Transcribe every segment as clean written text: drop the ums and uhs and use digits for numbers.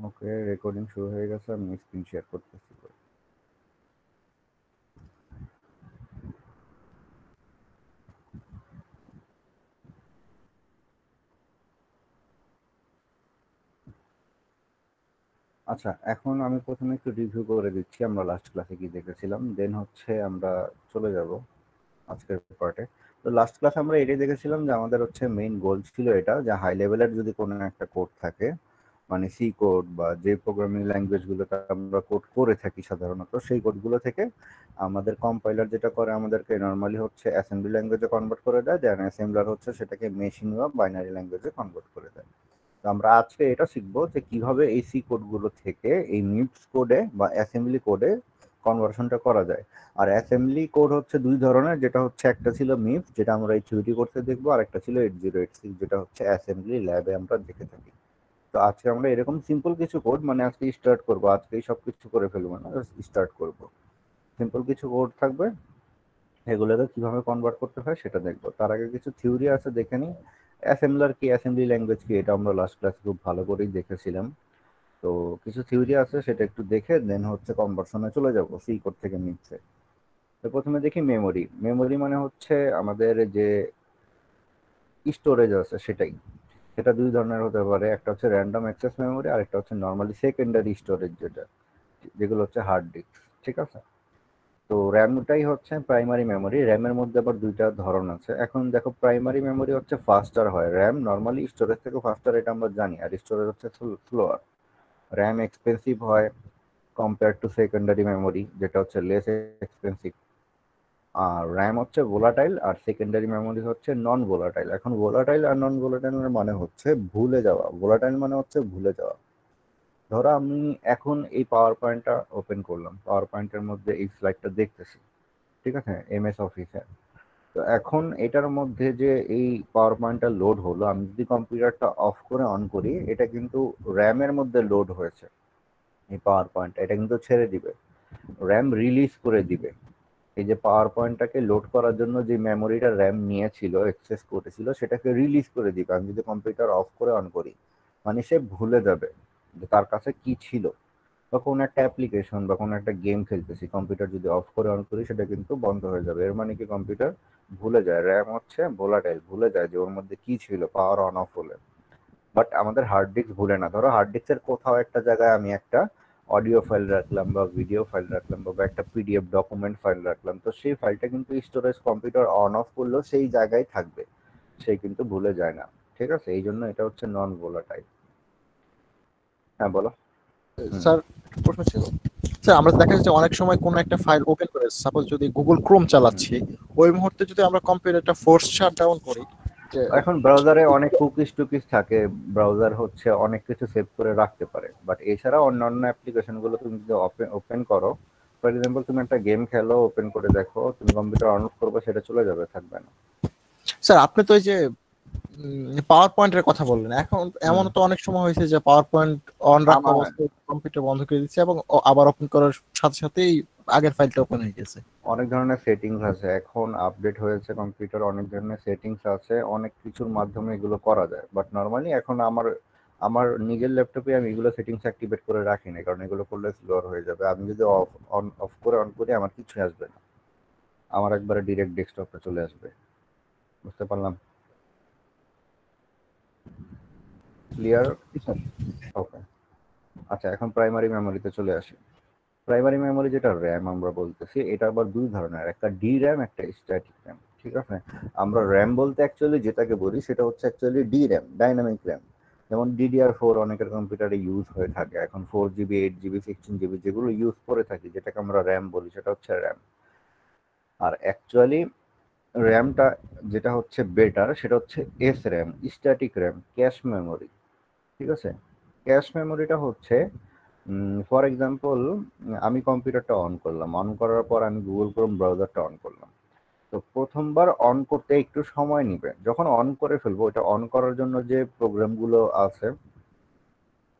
ওকে, recording শুরু হয়ে গেছে, আমি স্ক্রিন শেয়ার করতেছি। আচ্ছা, এখন আমি প্রথমে একটু রিভিউ করে দিচ্ছি আমরা লাস্ট ক্লাসে কি দেখেছিলাম, দেন হচ্ছে আমরা চলে যাব আজকের পার্টে। তো লাস্ট ক্লাসে আমরা এটাই দেখেছিলাম যে আমাদের হচ্ছে মেইন গোল ছিল এটা, যে হাই লেভেলের যদি কোনো একটা কোড থাকে, মানে সি কোড বা যে প্রোগ্রামিং ল্যাঙ্গুয়েজগুলোতে আমরা কোড করে থাকি সাধারণত, সেই কোডগুলো থেকে আমাদের কম্পাইলার যেটা করে আমাদেরকে নর্মালি হচ্ছে অ্যাসেম্বলি ল্যাঙ্গুয়েজে কনভার্ট করে দেয়, দেন অ্যাসেম্বলার হচ্ছে সেটাকে মেশিন বা বাইনারি ল্যাঙ্গুয়েজে কনভার্ট করে দেয়। তো আমরা আজকে এটা শিখবো যে কিভাবে এই সি কোডগুলো থেকে এই মিপস কোডে বা অ্যাসেম্বলি কোডে কনভার্সনটা করা যায়। আর অ্যাসেম্বলি কোড হচ্ছে দুই ধরনের, যেটা হচ্ছে একটা ছিল মিপস যেটা আমরা এই থিওরি করতে দেখবো, আর একটা ছিল 8086 যেটা হচ্ছে অ্যাসেম্বলি ল্যাবে আমরা দেখে থাকি। তো আজকে আমরা এরকম সিম্পল কিছু কোড, মানে আজকে স্টার্ট করবো, আজকেই সব কিছু করে ফেলবো না, স্টার্ট করবো। সিম্পল কিছু কোড থাকবে, এগুলোকে কিভাবে কনভার্ট করতে হয় সেটা দেখবো। তার আগে কিছু থিওরি আছে দেখে নিই। অ্যাসেম্বলার কি, অ্যাসেম্বলি ল্যাঙ্গুয়েজ কি, এটা আমরা লাস্ট ক্লাসে খুব ভালো করেই দেখেছিলাম। তো কিছু থিওরি আছে সেটা একটু দেখে দেন হচ্ছে কনভার্সনে চলে যাব সি কোড থেকে মিক্সে। তো প্রথমে দেখি মেমোরি। মেমোরি মানে হচ্ছে আমাদের যে স্টোরেজ আছে সেটাই। সেটা দুই ধরনের হতে পারে, একটা হচ্ছে র্যান্ডম অ্যাক্সেস মেমোরি আর একটা হচ্ছে নর্মালি সেকেন্ডারি স্টোরেজ, যেগুলো হচ্ছে হার্ড ডিস্ক। ঠিক আছে। তো র্যামটাই হচ্ছে প্রাইমারি মেমোরি। র্যামের মধ্যে আবার দুইটা ধরন আছে। এখন দেখো, প্রাইমারি মেমোরি হচ্ছে ফাস্টার হয়, র্যাম নর্মালি স্টোরেজ থেকে ফাস্টার, এটা আমরা জানি। আর স্টোরেজ হচ্ছে স্লোয়ার। র্যাম এক্সপেন্সিভ হয় কম্পেয়ার টু সেকেন্ডারি মেমোরি, যেটা হচ্ছে লেস এক্সপেন্সিভ। আর র্যাম হচ্ছে ভোলাটাইল আর সেকেন্ডারি মেমোরি হচ্ছে নন ভোলাটাইল। এখন ভোলাটাইল আর নন ভোলাটাইলের মানে হচ্ছে ভুলে যাওয়া, ভোলাটাইল মানে হচ্ছে ভুলে যাওয়া। ধরো আমি এখন এই পাওয়ার পয়েন্টটা ওপেন করলাম, পাওয়ার পয়েন্টের মধ্যে এই স্লাইডটা দেখতেছি, ঠিক আছে, এমএস অফিসে। তো এখন এটার মধ্যে যে এই পাওয়ার পয়েন্টটা লোড হলো, আমি যদি কম্পিউটারটা অফ করে অন করি, এটা কিন্তু র্যামের মধ্যে লোড হয়েছে। এই পাওয়ার পয়েন্টটা এটা কিন্তু ছেড়ে দিবে, র্যাম রিলিজ করে দিবে। এই যে পাওয়ার পয়েন্টটাকে লোড করার জন্য যে মেমোরিটা র্যাম নিয়েছিল, এক্সেস করেছিল, সেটাকে রিলিজ করে দিবে আমি যদি কম্পিউটার অফ করে অন করি। মানে সে ভুলে যাবে যে তার কাছে কি ছিল। বা কোনো একটা অ্যাপ্লিকেশন বা কোনো একটা গেম খেলতেছি, কম্পিউটার যদি অফ করে অন করি সেটা কিন্তু বন্ধ হয়ে যাবে। এর মানে কি, কম্পিউটার ভুলে যায়। র্যাম হচ্ছে ভোলাটাইল, ভুলে যায় যে ওর মধ্যে কি ছিল পাওয়ার অন অফ হলে। বাট আমাদের হার্ড ডিস্ক ভুলে না। ধরো হার্ড ডিস্কের কোথাও একটা জায়গায় আমি একটা অডিও ফাইল রাখলাম বা ভিডিও ফাইল রাখলাম বা একটা পিডিএফ ডকুমেন্ট ফাইল রাখলাম, তো সেই ফাইলটা কিন্তু স্টোরেজ কম্পিউটার অন অফ করলেও সেই জায়গায় থাকবে, সে কিন্তু ভুলে যায় না। ঠিক আছে, এই জন্য এটা হচ্ছে নন ভোলাটাইল। হ্যাঁ বলো। হুম। স্যার, একটা প্রশ্ন ছিল। স্যার, আমরা দেখা যাচ্ছে অনেক সময় কোনো একটা ফাইল ওপেন করে, সাপোজ যদি গুগল ক্রোম হুম। চালাচ্ছি, ওই মুহূর্তে যদি আমরা কম্পিউটারটা ফোর্স শাট ডাউন করি, যে এখন ব্রাউজারে অনেক কুকিজ টুকিজ থাকে, ব্রাউজার হচ্ছে অনেক কিছু সেভ করে রাখতে পারে, বাট এছাড়া অন্যান্য অ্যাপ্লিকেশন গুলো তুমি যদি ওপেন করো, ফর এক্সাম্পল তুমি একটা গেম খেলো, ওপেন করে দেখো, তুমি কম্পিউটার অন অফ করবে, সেটা চলে যাবে, থাকবে না। স্যার আপনি তো এই যে পাওয়ার পয়েন্টের কথা বললেন, এখন হুম। এমন তো অনেক সময় হয়েছে যে পাওয়ার পয়েন্ট অন রাখা আমার অবস্থায় কম্পিউটার বন্ধ করে দিচ্ছে এবং আবার ওপেন করার সাথে সাথেই আগের ফাইলটা ওপেন হয়ে গেছে। অনেক ধরনের সেটিংস আছে, এখন আপডেট হয়েছে কম্পিউটার, অনেক ধরনের সেটিংস আছে, অনেক কিছুর মাধ্যমে এগুলো করা যায়। বাট নর্মালি এখন আমার আমার নিজের ল্যাপটপে আমি এগুলো সেটিংস অ্যাক্টিভেট করে রাখি না, কারণ এগুলো করলে স্লোর হয়ে যাবে। আমি যদি অফ করে অন করি, আমার কিছু আসবে না, আমার একবারে ডিরেক্ট ডেস্কটপে চলে আসবে। বুঝতে পারলাম? ক্লিয়ার? স্যার, ওকে। আচ্ছা, এখন প্রাইমারি মেমোরিতে চলে আসি। প্রাইমারি মেমোরি যেটা র্যাম আমরা বলতেছি, এটা আবার দুই ধরনের, একটা ডি র্যাম, একটা স্ট্যাটিক র্যাম। ঠিক আছে। আমরা র্যাম বলতে অ্যাকচুয়ালি যেটাকে বলি সেটা হচ্ছে actually D RAM, dynamic RAM. যেমন DDR4 অনেকের কম্পিউটারে ইউজ হয়ে থাকে এখন, 4 GB, 8 GB, 16 GB যেগুলো ইউজ করে থাকি, যেটাকে আমরা র্যাম বলি, সেটা হচ্ছে র্যাম। আর অ্যাকচুয়ালি র্যামটা যেটা হচ্ছে বেটার, সেটা হচ্ছে S RAM, static RAM, cache memory. ঠিক আছে। ক্যাশ মেমোরিটা হচ্ছে, ফর এক্সাম্পল, আমি কম্পিউটারটা অন করলাম, অন করার পর আমি গুগল ক্রোম ব্রাউজারটা অন করলাম। তো প্রথমবার অন করতে একটু সময় নিবে, যখন অন করে ফেলবো, ওটা অন করার জন্য যে প্রোগ্রামগুলো আছে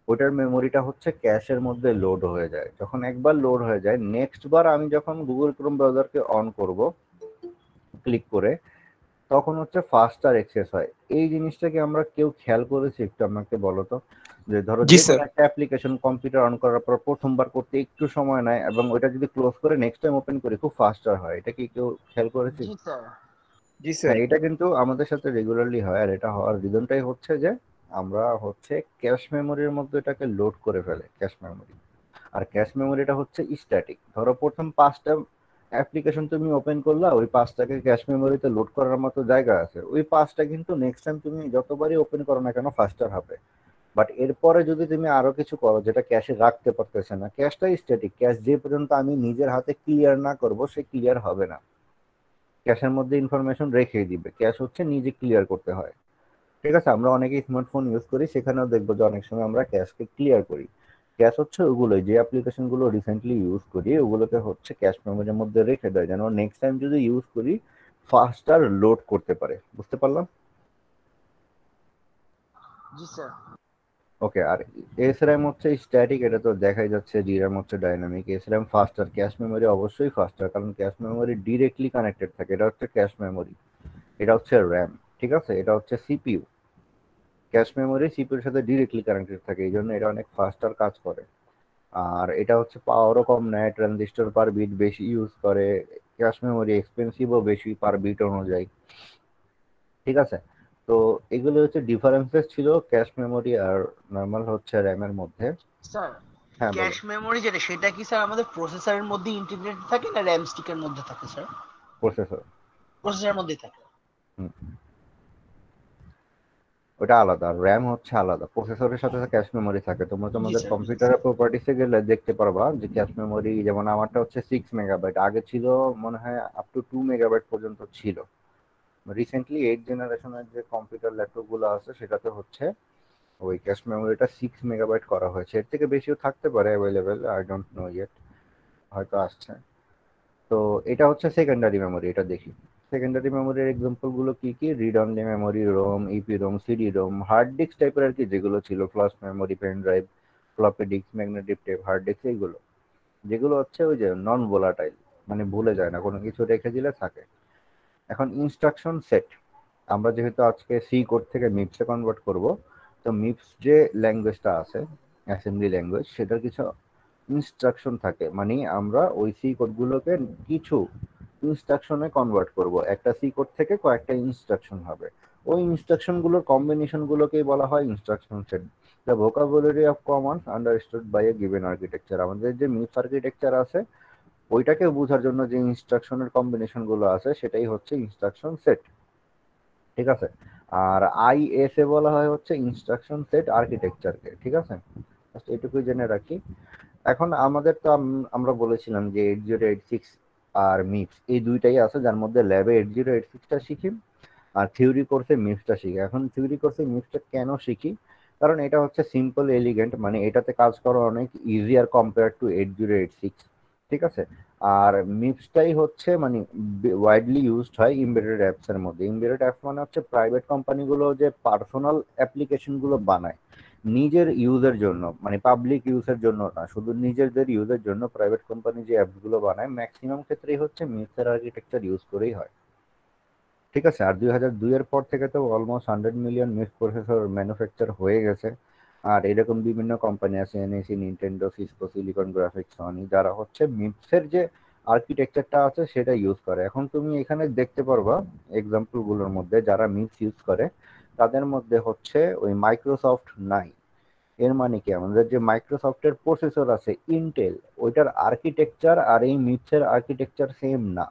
ওটার মেমোরিটা হচ্ছে ক্যাশের মধ্যে লোড হয়ে যায়। যখন একবার লোড হয়ে যায়, নেক্সট বার আমি যখন গুগল ক্রোম ব্রাউজারকে অন করব ক্লিক করে, তখন হচ্ছে ফাস্টার এক্সেস হয়। এই জিনিসটাকে আমরা কেউ খেয়াল করেছি একটু আমাকে বলো তো, যে ধরো জি যে কোনো স্যার। একটা অ্যাপ্লিকেশন কম্পিউটার অন করার পর প্রথমবার করতে একটু সময় নেয় এবং ওটা যদি ক্লোজ করে নেক্সট টাইম ওপেন করি খুব ফাস্টার হয়, এটা কি কেউ খেয়াল করেছি? জি স্যার। জি স্যার। হ্যাঁ, এটা কিন্তু আমাদের সাথে রেগুলারলি হয়, আর এটা হওয়ার রিজনটাই হচ্ছে যে আমরা হচ্ছে ক্যাশ মেমোরির মধ্যে এটাকে লোড করে ফেলে ক্যাশ মেমোরি। আর ক্যাশ মেমোরিটা হচ্ছে স্ট্যাটিক। ধরো প্রথম 5টা অ্যাপ্লিকেশন তুমি ওপেন করলা, ওই 5টাকে ক্যাশ মেমোরিতে লোড করার মতো জায়গা আছে, ওই 5টা কিন্তু নেক্সট টাইম তুমি যতবারই ওপেন করো না কেন ফাস্টার হবে। বাট এরপরে যদি তুমি আরো কিছু করো যেটা ক্যাশে রাখতে পারতেছে না, ক্যাশটাই স্ট্যাটিক, ক্যাশ যে পর্যন্ত আমি নিজের হাতে ক্লিয়ার না করব সে ক্লিয়ার হবে না। ক্যাশের মধ্যে ইনফরমেশন রেখেই দিবে, ক্যাশ হচ্ছে নিজে ক্লিয়ার করতে হয়। ঠিক আছে, আমরা অনেকেই স্মার্টফোন ইউজ করি, সেখানেও দেখবো যে অনেক সময় আমরা ক্যাশকে ক্লিয়ার করি। ক্যাশ হচ্ছে ওগুলোই, যে অ্যাপ্লিকেশন গুলো রিসেন্টলি ইউজ করি ওগুলোকে হচ্ছে ক্যাশ মেমোরির মধ্যে রেখে দেয়, যেন নেক্সট টাইম যদি ইউজ করি ফাস্টার লোড করতে পারে। বুঝতে পারলাম? জি স্যার। ওকে। আর এসআরএম হচ্ছে স্ট্যাটিক, এটা তো দেখাই যাচ্ছে। ডিরাম হচ্ছে ডাইনামিক। এসআরএম ফাস্টার, ক্যাশ মেমোরি অবশ্যই ফাস্টার, কারণ ক্যাশ মেমোরি ডিরেক্টলি কানেক্টেড থাকে। এটা হচ্ছে ক্যাশ মেমোরি, এটা হচ্ছে র্যাম। ঠিক আছে, এটা হচ্ছে সিপিইউ। ক্যাশ মেমোরি সিপিইউর সাথে ডিরেক্টলি কানেক্টেড থাকে, এই জন্য এটা অনেক ফাস্টার কাজ করে। আর এটা হচ্ছে পাওয়ারও কম নেয়, ট্রানজিস্টর পার বিট বেশি ইউজ করে। ক্যাশ মেমোরি এক্সপেন্সিভও বেশি পার বিট অনুযায়ী। ঠিক আছে, তো এগুলো হচ্ছে ডিফারেন্সেস ছিল ক্যাশ মেমোরি আর নর্মাল হচ্ছে র্যামের মধ্যে। স্যার, হ্যাঁ ক্যাশ বলো। মেমোরি যেটা সেটা কি স্যার আমাদের প্রসেসরের মধ্যে ইন্টিগ্রেটেড থাকে না র্যাম স্টিকের মধ্যে থাকে স্যার? প্রসেসর। প্রসেসরের মধ্যেই থাকে। হুম, ওটা আলাদা, র্যাম হচ্ছে আলাদা। প্রসেসরের সাথে ক্যাশ মেমোরি থাকে। তোমরা জি তোমাদের স্যার, জি কম্পিউটারের প্রপার্টিসে গেলে দেখতে পারবা যে ক্যাশ মেমোরি, যেমন আমারটা হচ্ছে 6 মেগাবাইট, আগে ছিল মনে হয় আপ টু 2 মেগাবাইট পর্যন্ত ছিল। রিসেন্টলি 8 জেনারেশনের যে কম্পিউটার ল্যাপটপ গুলো আছে সেটাতে হচ্ছে ওই ক্যাশ মেমোরিটা 6 মেগাবাইট করা হয়েছে। এর থেকে বেশিও থাকতে পারে available, I don't know yet, হয়তো আসছে। তো এটা হচ্ছে সেকেন্ডারি মেমোরি, এটা দেখি। সেকেন্ডারি মেমোরির এক্সাম্পল গুলো কি কি? Read only memory, ROM, EPROM, CD ROM, hard disk টাইপের আর কি, যেগুলো ছিল flash memory, pen drive, floppy disk, magnetic tape, hard disk, এইগুলো যেগুলো হচ্ছে ওই যে নন ভোলাটাইল, মানে ভুলে যায় না, কোনো কিছু রেখে দিলে থাকে। এখন ইনস্ট্রাকশন সেট, আমরা যেহেতু আজকে সি কোড থেকে মিপসে কনভার্ট করব, তো মিপস যে ল্যাঙ্গুয়েজটা আছে, অ্যাসেম্বলি ল্যাঙ্গুয়েজ, সেটার কিছু ইনস্ট্রাকশন থাকে। মানে আমরা ওই সি কোডগুলোকে কিছু ইনস্ট্রাকশনে কনভার্ট করব, একটা সি কোড থেকে কয়েকটা ইনস্ট্রাকশন হবে। ওই ইনস্ট্রাকশনগুলোর কম্বিনেশন গুলোকেই বলা হয় instruction set. The vocabulary of commands understood by a given architecture, আমাদের যে মিপস আর্কিটেকচার আছে ওইটাকে বোঝার জন্য যে ইনস্ট্রাকশনের কম্বিনেশন গুলো আছে সেটাই হচ্ছে ইনস্ট্রাকশন সেট। ঠিক আছে, আর আইএসএ বলা হয় হচ্ছে ইনস্ট্রাকশন সেট আর্কিটেকচারকে। ঠিক আছে, Just এটুকুই জেনে রাখি। এখন আমাদের তো আমরা বলেছিলাম যে 8086 আর মিপস এই দুইটাই আছে, যার মধ্যে ল্যাবে 8086টা শিখি আর থিওরি কোর্সে মিপসটা শিখি। এখন থিওরি কোর্সে মিপসটা কেন শিখি? কারণ এটা হচ্ছে সিম্পল এলিগেন্ট, মানে এটাতে কাজ করা অনেক ইজিয়ার কম্পেয়ার টু 8086। ঠিক আছে, আর মিপসটাই হচ্ছে মানে ওয়াইডলি ইউজড হয় এমবেডেড অ্যাপস এর মধ্যে। এমবেডেড অ্যাপস মানে হচ্ছে প্রাইভেট কোম্পানিগুলো যে পার্সোনাল অ্যাপ্লিকেশন গুলো বানায় নিজের ইউজের জন্য, মানে পাবলিক ইউজের জন্য না, শুধু নিজেদের ইউজের জন্য প্রাইভেট কোম্পানি যে অ্যাপস গুলো বানায় ম্যাক্সিমাম ক্ষেত্রেই হচ্ছে মিপসের আর্কিটেকচার ইউজ করেই হয়। ঠিক আছে, আর 2002 এর পর থেকে তো almost 100 million MIPS processor manufacture হয়ে গেছে। আর এরকম বিভিন্ন কোম্পানি আছে, NEC, Nintendo, Cisco, Silicon Graphics, Sony, যারা হচ্ছে মিপসের যে আর্কিটেকচারটা আছে সেটা ইউজ করে। এখন তুমি এখানে দেখতে পারবা এক্সাম্পল গুলোর মধ্যে যারা মিপস ইউজ করে তাদের মধ্যে হচ্ছে ওই মাইক্রোসফট নাই। এর মানে কি, আমাদের যে মাইক্রোসফটের প্রসেসর আছে ইন্টেল, ওইটার আর্কিটেকচার আর এই মিপসের আর্কিটেকচার সেম না।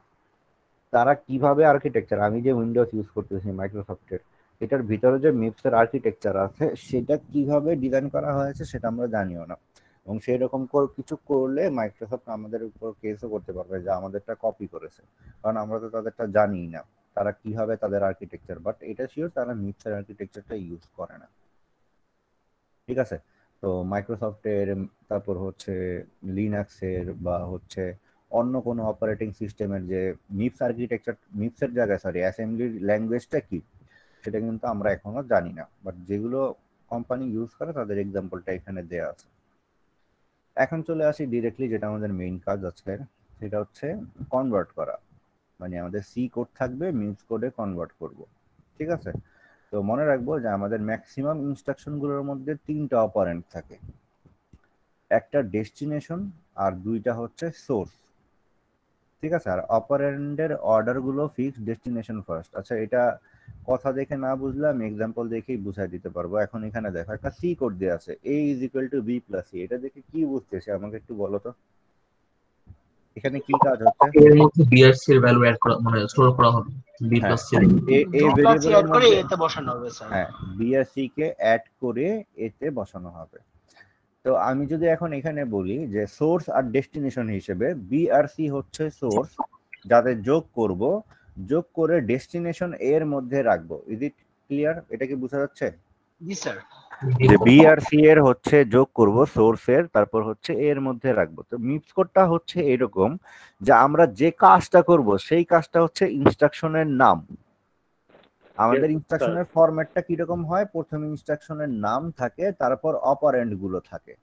তারা কিভাবে আর্কিটেকচার, আমি যে উইন্ডোজ ইউজ করতেছি মাইক্রোসফটের, এটার ভিতরে যে মিপসের আর্কিটেকচার আছে সেটা কিভাবে ডিজাইন করা হয়েছে সেটা আমরা জানিও না। এবং সেই রকম কিছু করলে মাইক্রোসফট আমাদের উপর কেসও করতে পারবে যে আমাদেরটা কপি করেছে, কারণ আমরা তো তাদেরটা জানি না তারা কিভাবে তাদের আর্কিটেকচার। বাট এটা শিওর তারা মিপসের আর্কিটেকচারটা ইউজ করে না। ঠিক আছে, তো মাইক্রোসফটের, তারপর হচ্ছে লিনাক্সের বা হচ্ছে অন্য কোনো অপারেটিং সিস্টেমের যে মিপস আর্কিটেকচার, মিপসের জায়গায় সরি অ্যাসেম্বলির ল্যাঙ্গুয়েজটা কি সেটা কিন্তু আমরা এখনো জানি না। বাট যেগুলো কোম্পানি ইউজ করে তাদের এক্সাম্পলটা এখানে দেওয়া আছে। এখন চলে আসি ডিরেক্টলি যেটা আমাদের মেইন কাজ আজকের, সেটা হচ্ছে কনভার্ট করা। মানে আমাদের সি কোড থাকবে, মিপস কোডে কনভার্ট করব। ঠিক আছে, তো মনে রাখবো যে আমাদের ম্যাক্সিমাম ইনস্ট্রাকশনগুলোর মধ্যে 3টা অপারেন্ড থাকে, একটা ডেস্টিনেশন আর 2টা হচ্ছে সোর্স। ঠিক আছে, আর অপারেন্ডের অর্ডার গুলো ফিক্স, ডেস্টিনেশন ফার্স্ট। আচ্ছা, এটা কথা দেখে না বুঝলে আমি এক্সাম্পল দেখেই বুঝাই দিতে পারবো। এখন এখানে দেখো একটা সি কোড দেওয়া আছে, a is equal to B plus c. এটা দেখে কি বুঝতেছে আমাকে একটু বলো তো, এখানে কি কাজ হচ্ছে? এর মধ্যে বিআরসি এর ভ্যালু অ্যাড করা মানে স্টোর করা হবে বি হ্যাঁ, plus C. A B plus C ভেরিয়েবলের অ্যাড করে মধ্যে, এতে বসানো হবে স্যার। হ্যাঁ, বি আর সি কে অ্যাড করে এতে বসানো হবে। তো আমি যদি এখন এখানে বলি যে সোর্স আর ডেস্টিনেশন হিসেবে বি আর সি হচ্ছে সোর্স, যাদের যোগ করব, যোগ করে ডেস্টিনেশন এর মধ্যে রাখবো। Is it clear? এটা কি বোঝা যাচ্ছে? জি স্যার। যে বি আর সি এর হচ্ছে যোগ করব সোর্সের, তারপর হচ্ছে এর মধ্যে রাখবো। তো মিপস কোডটা হচ্ছে এরকম যে আমরা যে কাজটা করব সেই কাজটা হচ্ছে ইনস্ট্রাকশনের নাম। আমাদের ইনস্ট্রাকশনের ফরম্যাটটা কিরকম হয়? প্রথমে ইনস্ট্রাকশনের নাম থাকে, তারপর অপারেন্ড গুলো থাকে।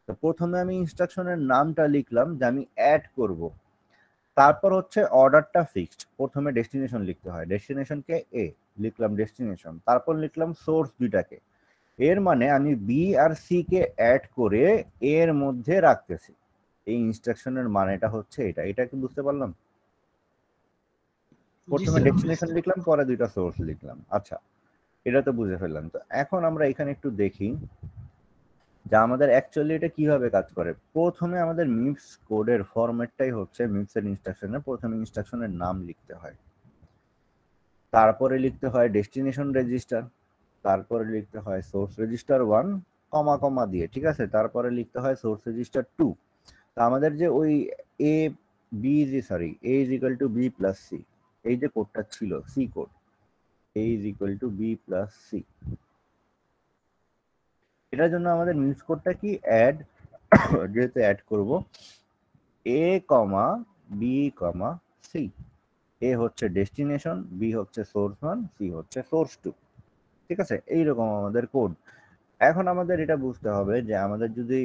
তো প্রথমে আমি ইনস্ট্রাকশনের নামটা লিখলাম যে আমি অ্যাড করব, তারপর হচ্ছে অর্ডারটা ফিক্সড। প্রথমে ডেস্টিনেশন লিখতে হয়, ডেস্টিনেশনকে এ লিখলাম ডেস্টিনেশন, তারপর লিখলাম সোর্স দুইটাকে। এর মানে আমি বি আর সি কে অ্যাড করে এর মধ্যে রাখতেছি। এই ইনস্ট্রাকশনের মানেটা হচ্ছে এটা। এটা কি বুঝতে পারলাম? প্রথমে ডেস্টিনেশন লিখলাম, পরে 2টা সোর্স লিখলাম। আচ্ছা, এটা তো বুঝে ফেললাম। তো এখন আমরা এখানে একটু দেখি যে আমাদের অ্যাকচুয়ালি এটা কিভাবে কাজ করে। প্রথমে আমাদের মিপস কোডের ফরম্যাটটাই হচ্ছে, মিপসের ইনস্ট্রাকশনে প্রথমে ইনস্ট্রাকশনের নাম লিখতে হয়, তারপরে লিখতে হয় ডেস্টিনেশন রেজিস্টার, তারপরে লিখতে হয় সোর্স রেজিস্টার 1 কমা কমা দিয়ে। ঠিক আছে, তারপরে লিখতে হয় সোর্স রেজিস্টার 2। তো আমাদের যে ওই A B sorry A is equal to B plus C, এই যে কোডটা ছিল C code, A is equal to B plus C, এটার জন্য আমাদের মিপস কোডটা কি? অ্যাড, যেহেতু অ্যাড করব এ কমা বি কমা সি। এ হচ্ছে ডেস্টিনেশন, বি হচ্ছে সোর্স 1, সি হচ্ছে সোর্স 2। ঠিক আছে, এইরকম আমাদের কোড। এখন আমাদের এটা বুঝতে হবে যে আমাদের যদি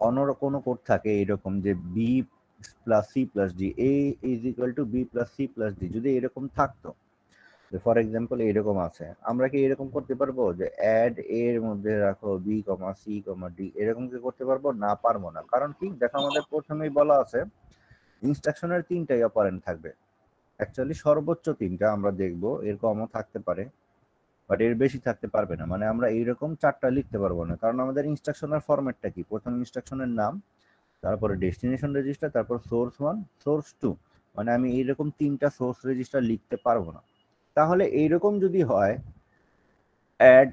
অন্য কোনো কোড থাকে এরকম যে b plus C plus d, a is equal to B plus C plus d, যদি এরকম থাকতো, ফর এক্সাম্পল এরকম আছে, আমরা কি এরকম করতে পারবো যে অ্যাড এর মধ্যে রাখো B comma c comma D? এরকম কি করতে পারবো? না, পারবো না। কারণ কি? দেখো আমাদের প্রথমেই বলা আছে ইনস্ট্রাকশনের 3টাই অপারেন্ড থাকবে। অ্যাকচুয়ালি সর্বোচ্চ 3টা, আমরা দেখবো এর কমও থাকতে পারে, বাট এর বেশি থাকতে পারবে না। মানে আমরা এইরকম 4টা লিখতে পারবো না, কারণ আমাদের ইনস্ট্রাকশনের ফরম্যাটটা কি? প্রথম ইনস্ট্রাকশনের নাম, তারপরে ডেস্টিনেশন রেজিস্টার, তারপর সোর্স 1 সোর্স 2। মানে আমি এইরকম 3টা সোর্স রেজিস্টার লিখতে পারবো না। তাহলে এইরকম যদি হয় অ্যাড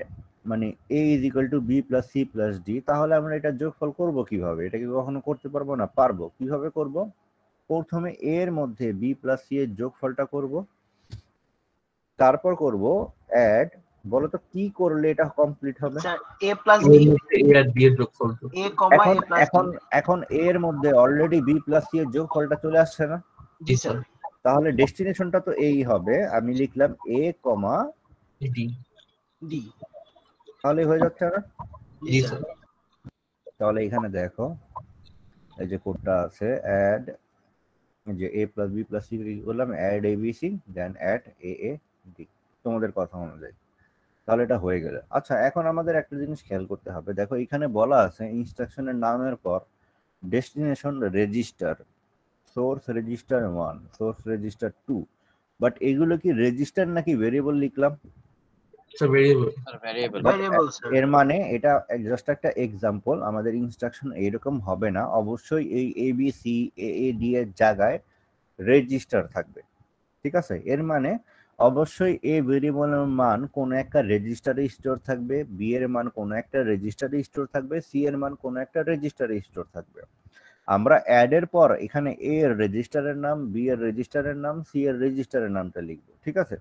মানে A is equal to B plus C plus D, তাহলে আমরা এটা যোগফল করব কিভাবে? এটা কি কখনো করতে পারবো না? পারবো। কিভাবে করব? প্রথমে এর মধ্যে বি প্লাস সি এর যোগফলটা করব, তারপর করব অ্যাড। বলো তো কি করলে এটা কমপ্লিট হবে? স্যার এ প্লাস এর বি, মধ্যে এ আর বি এর যোগফল। এ কমা এখন এ প্লাস এখন এখন এর মধ্যে অলরেডি বি প্লাস সি এর যোগফলটা চলে আসছে না? জি স্যার। তাহলে ডেস্টিনেশনটা তো এই হবে, আমি লিখলাম এ কমা ডি। ডি। তাহলে হয়ে যাচ্ছে না? জি জি স্যার। স্যার। তাহলে এখানে দেখো এই যে কোডটা আছে অ্যাড, যে a plus b plus c করলাম, add a B c then add a A d, তোমাদের কথা অনুযায়ী। তাহলে এটা হয়ে গেল। আচ্ছা, এখন আমাদের একটা জিনিস খেয়াল করতে হবে। দেখো এখানে বলা আছে ইনস্ট্রাকশনের নামের পর destination register, source register 1 source register 2, but এগুলো কি রেজিস্টার নাকি ভেরিয়েবল লিখলাম? Sir variable. But variable sir. এর মানে এটা জাস্ট একটা এক্সাম্পল, আমাদের ইনস্ট্রাকশন এরকম হবে না। অবশ্যই এই A B C A A D এর জায়গায় রেজিস্টার থাকবে। ঠিক আছে, এর মানে অবশ্যই এ ভেরিয়েবলের মান কোন একটা রেজিস্টারে স্টোর থাকবে, বি এর মান কোন একটা রেজিস্টারে স্টোর থাকবে, সি এর মান কোন একটা রেজিস্টারে স্টোর থাকবে। আমরা অ্যাড এর পর এখানে এ এর রেজিস্টারের নাম, বি এর রেজিস্টারের নাম, সি এর রেজিস্টারের নামটা লিখবো। ঠিক আছে,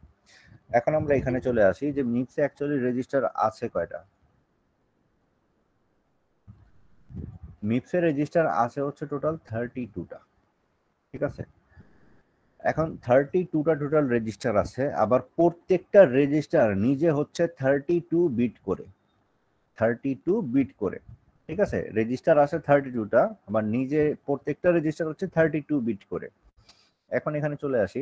এখন আমরা এখানে চলে আসি যে মিক্সে অ্যাকচুয়ালি রেজিস্টার আছে কয়টা? মিপসে রেজিস্টার আছে হচ্ছে টোটাল 32টা। ঠিক আছে, এখন 32টা টোটাল রেজিস্টার আছে, আবার প্রত্যেকটা রেজিস্টার নিজে হচ্ছে 32 বিট করে, 32 বিট করে। ঠিক আছে, রেজিস্টার আছে 32টা, আবার নিজে প্রত্যেকটা রেজিস্টার হচ্ছে 32 বিট করে। এখন এখানে চলে আসি,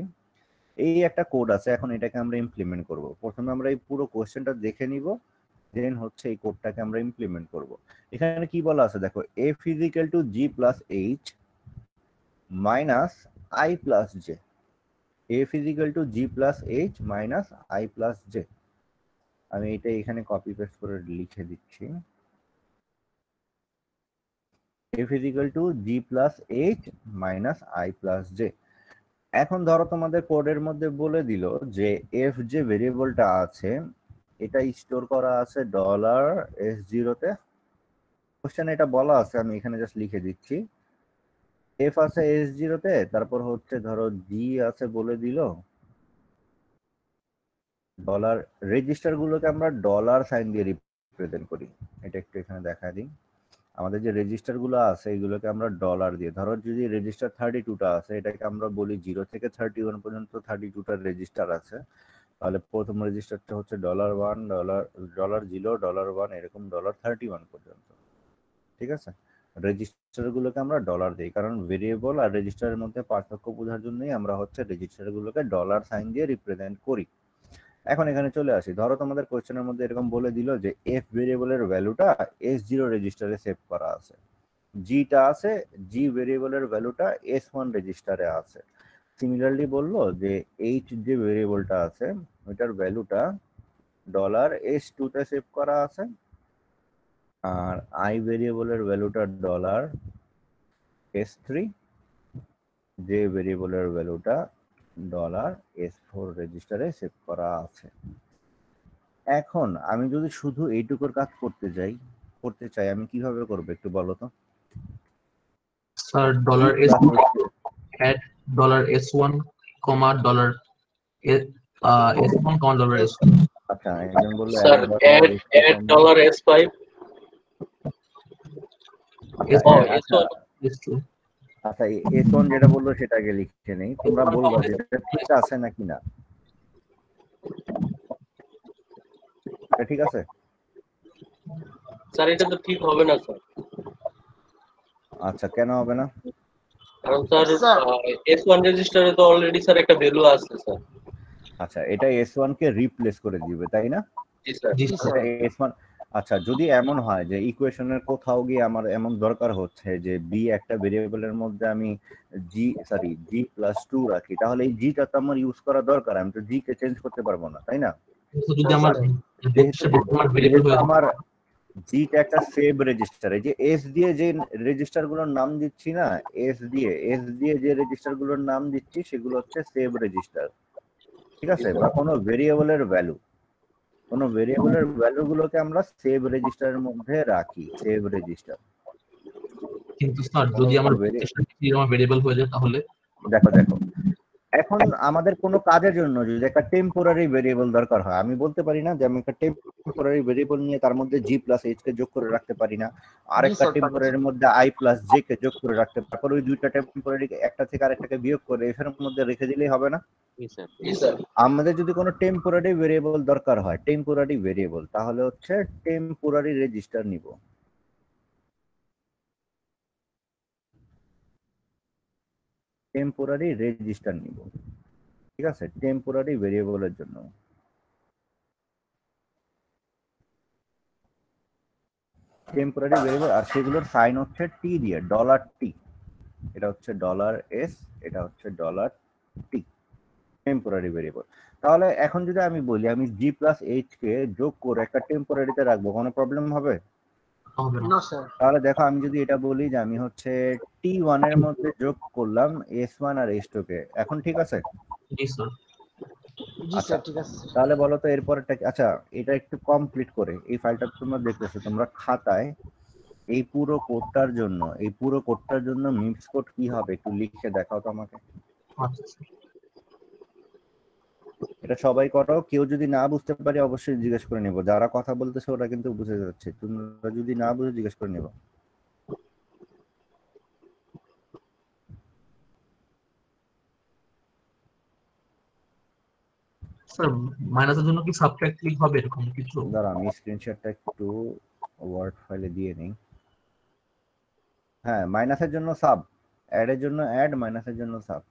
এই একটা কোড আছে, এখন এটাকে আমরা ইমপ্লিমেন্ট করব। প্রথমে আমরা এই পুরো কোশ্চেনটা দেখে নিব, দেন হচ্ছে এই কোডটাকে আমরা ইমপ্লিমেন্ট করব। এখানে কি বলা আছে দেখো, f equal to g plus h minus i plus j। f equal to g plus h minus i plus j। আমি এটা এখানে কপি পেস্ট করে লিখে দিচ্ছি, f equal to g plus h minus i plus j। এখন ধরো তোমাদের কোডের মধ্যে বলে দিল যে f যে ভেরিয়েবলটা আছে এটা স্টোর করা আছে $s0 তে। কোশ্চেন এটা বলা আছে, আমি এখানে জাস্ট লিখে দিচ্ছি, f আছে s0 তে, তারপর হচ্ছে ধরো g আছে বলে দিল ডলার, রেজিস্টার গুলোকে আমরা ডলার সাইন দিয়ে রিপ্রেজেন্ট করি। এটা একটু এখানে দেখা দিই, আমাদের যে রেজিস্টার গুলো আছে এগুলোকে আমরা ডলার দিয়ে, ধরো যদি রেজিস্টার 32টা আছে এটাকে আমরা বলি 0 থেকে 31 পর্যন্ত 32টা রেজিস্টার আছে, তাহলে প্রথম রেজিস্টারটা হচ্ছে $1, $0, $1 এরকম $31 পর্যন্ত। ঠিক আছে, রেজিস্টার গুলোকে আমরা ডলার দিই, কারণ ভেরিয়েবল আর রেজিস্টারের মধ্যে পার্থক্য বোঝার জন্যই আমরা হচ্ছে রেজিস্টার গুলোকে ডলার সাইন দিয়ে রিপ্রেজেন্ট করি। এখন এখানে চলে আসি, ধরো তোমাদের কোশ্চেনের মধ্যে এরকম বলে দিল যে এফ ভেরিয়েবলের ভ্যালুটা S0 রেজিস্টারে সেভ করা আছে, জিটা আছে, জি ভেরিয়েবলের ভ্যালুটা S1 রেজিস্টারে আছে। সিমিলারলি বললো যে এইচ যে ভেরিয়েবলটা আছে ওইটার ভ্যালুটা $s2 তে সেভ করা আছে, আর আই ভেরিয়েবলের ভ্যালুটা $s3, যে ভেরিয়েবলের ভ্যালুটা $s4 রেজিস্টারে সেভ করা আছে। এখন আমি যদি শুধু এইটুকুর কাজ করতে চাই আমি কিভাবে করবো একটু বলো তো। Sir add $s1, $s1, $s1। আচ্ছা, একজন বললো স্যার add $s5 আচ্ছা আচ্ছা S1 যেটা বললো সেটা আগে লিখে নেই, তোমরা বলবা যে এটা ঠিক আছে নাকি না, এটা ঠিক আছে? স্যার এটা তো ঠিক হবে না স্যার, আচ্ছা, কেন হবে না? কারণ স্যার S1 রেজিস্টারে তো অলরেডি স্যার একটা ভ্যালু আছে স্যার। আচ্ছা, এটা S1 কে রিপ্লেস করে দিবে তাই না? জি স্যার। জি এটা স্যার। S1, আচ্ছা যদি এমন হয় যে ইকুয়েশনের কোথাও গিয়ে আমার এমন দরকার হচ্ছে যে বি একটা ভেরিয়েবলের মধ্যে আমি g+2 রাখি, তাহলে এই জিটা তো আমার ইউজ করা দরকার, আমি তো জি কে চেঞ্জ করতে পারবো না তাই না? যদি আমার যেহেতু আমার জিটা একটা সেভ রেজিস্টার, এই যে এস দিয়ে যে রেজিস্টার গুলোর নাম দিচ্ছি না, এস দিয়ে যে রেজিস্টার গুলোর নাম দিচ্ছি সেগুলো হচ্ছে সেভ রেজিস্টার। ঠিক আছে, বা কোনো ভেরিয়েবলের ভ্যালু গুলোকে আমরা সেভ রেজিস্টারের মধ্যে রাখি, সেভ রেজিস্টার। কিন্তু স্যার যদি আমার ভেরিয়েবল হয়ে যায় তাহলে দেখো এখন আমাদের কোনো কাজের জন্য যদি একটা টেম্পোরারি ভেরিয়েবল দরকার হয়, আমি বলতে পারি না যে আমি একটা টেম্পোরারি ভেরিয়েবল নিয়ে তার মধ্যে g+h কে যোগ করে রাখতে পারি না, আর একটা টেম্পোরারির মধ্যে i+j কে যোগ করে রাখতে পারি, তারপর ওই দুইটা টেম্পোরারি একটা থেকে আরেকটাকে বিয়োগ করে এর মধ্যে রেখে দিলেই হবে না? জি স্যার। আমাদের যদি কোনো টেম্পোরারি ভেরিয়েবল দরকার হয়, টেম্পোরারি ভেরিয়েবল, তাহলে হচ্ছে টেম্পোরারি রেজিস্টার নিব। টেম্পোরারি রেজিস্টার নিব, ঠিক আছে, টেম্পোরারি ভেরিয়েবলের জন্য। টেম্পোরারি ভেরিয়েবল, আর সেগুলোর সাইন হচ্ছে টি দিয়ে, $t, এটা হচ্ছে $s, এটা হচ্ছে $t, টেম্পোরারি ভেরিয়েবল। তাহলে এখন যদি আমি বলি আমি g+h কে যোগ করে একটা টেম্পোরারিতে রাখবো, কোনো প্রবলেম হবে? না স্যার। তাহলে দেখো আমি যদি এটা বলি যে আমি হচ্ছে t1 এর মধ্যে যোগ করলাম s1 আর s2 কে, এখন ঠিক আছে? জি স্যার। জি স্যার ঠিক আছে। তাহলে বলো তো এরপরটা কি? আচ্ছা, এটা একটু কমপ্লিট করে এই ফাইলটা তোমরা দেখতেছো, তোমরা খাতায় এই পুরো কোডটার জন্য মিক্স কোড কি হবে একটু লিখে দেখাও তো আমাকে। আচ্ছা এটা সবাই করো, কেউ যদি না বুঝতে পারে অবশ্যই জিজ্ঞেস করে নেবো, যারা কথা বলতেছে ওরা কিন্তু বুঝে যাচ্ছে, তোমরা যদি না বুঝে জিজ্ঞেস করে নেবো। স্যার, মাইনাসের জন্য কি সাবট্রাক্ট ক্লিক হবে এরকম কিছু? দাঁড়া আমি স্ক্রিনশটটা একটু ওয়ার্ড ফাইলে দিয়ে নিই। হ্যাঁ, মাইনাসের জন্য সাব, অ্যাড এর জন্য অ্যাড, মাইনাসের জন্য সাব।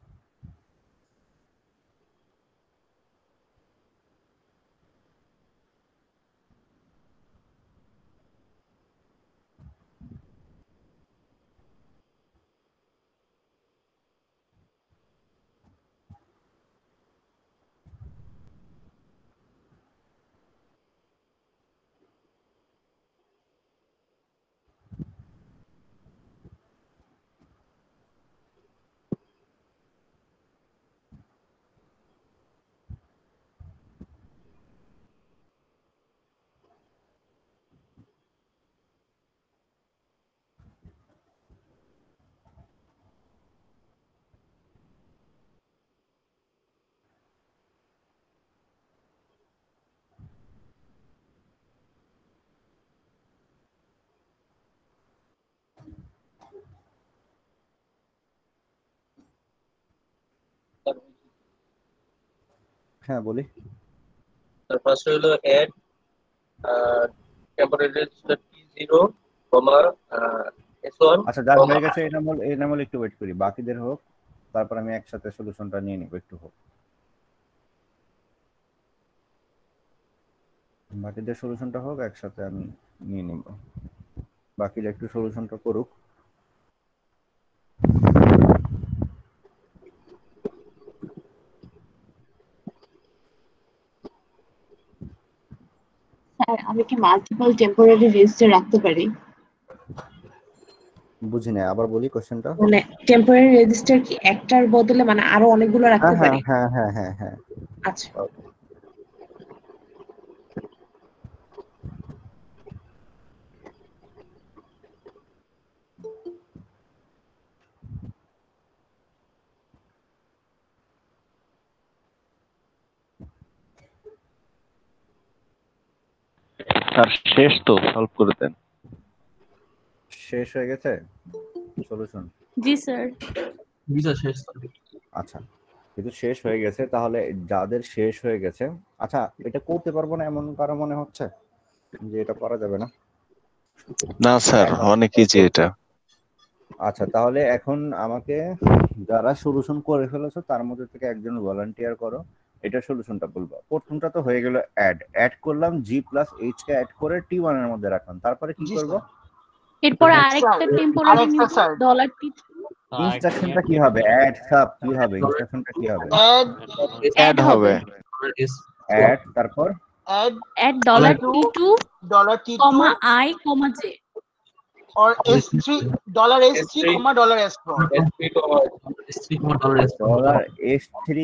হ্যাঁ বলি। তার ফার্স্ট হলো add temporary register T0, S1, আচ্ছা যার হয়ে গেছে এই নাম একটু ওয়েট করি, বাকিদের হোক, তারপর আমি একসাথে সলিউশনটা নিয়ে নিব। একটু হোক, বাকিদের সলিউশনটা হোক, একসাথে আমি নিয়ে নিব। বাকিরা একটু সলিউশনটা করুক। স্যার আমি কি মাল্টিপল টেম্পোরারি রেজিস্টার রাখতে পারি? বুঝি না, আবার বলি কোশ্চেনটা। মানে টেম্পোরারি রেজিস্টার কি একটার বদলে মানে আরো অনেকগুলো হ্যাঁ রাখতে হ্যাঁ পারি? হ্যাঁ হ্যাঁ হ্যাঁ হ্যাঁ। আচ্ছা। স্যার শেষ তো, সলভ করে দেন। শেষ হয়ে গেছে সলিউশন? জি স্যার। ভিসা শেষ। আচ্ছা, কিন্তু শেষ হয়ে গেছে, তাহলে যাদের শেষ হয়ে গেছে, আচ্ছা এটা করতে পারবো না এমন কারো মনে হচ্ছে যে এটা করা যাবে না? না স্যার, অনেক ইজি এটা। আচ্ছা তাহলে এখন আমাকে যারা সলিউশন করে ফেলেছো তার মধ্যে থেকে একজন ভলান্টিয়ার করো, এটা সলিউশনটা বলবো। প্রথমটা তো হয়ে গেল অ্যাড করলাম, G+H কে অ্যাড করে T1 এর মধ্যে রাখলাম, তারপরে কি করব? এরপর আরেকটা টেম্পোরারি আরেকটা স্যার $T2। ইনস্ট্রাকশনটা কি হবে? অ্যাড সাব কি হবে? ইনস্ট্রাকশনটা কি হবে? অ্যাড হবে। অ্যাড তারপর add $T2, $T2 I, J or S3 $S3, $S4 $S3,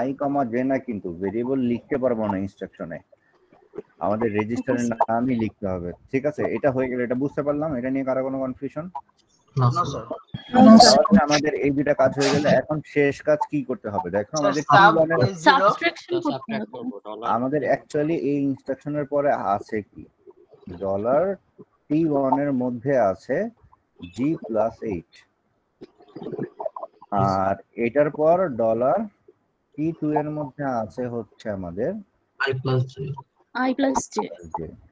I, J না, কিন্তু ভেরিয়েবল লিখতে পারবো না ইনস্ট্রাকশনে, আমাদের রেজিস্টারের নামই লিখতে হবে। ঠিক আছে, এটা হয়ে গেল, এটা বুঝতে পারলাম। এটা নিয়ে কারো কোনো কনফিউশন? তাহলে আমাদের এই দুটা কাজ হয়ে গেলে এখন শেষ কাজ কি করতে হবে? দেখো আমাদের সাবট্রাকশন করতে হবে। আমাদের অ্যাকচুয়ালি এই ইনস্ট্রাকশনের পরে আছে কি? $T1 এর মধ্যে আছে G+H, আর এটার পর $T2 এর মধ্যে আছে হচ্ছে আমাদের I+J।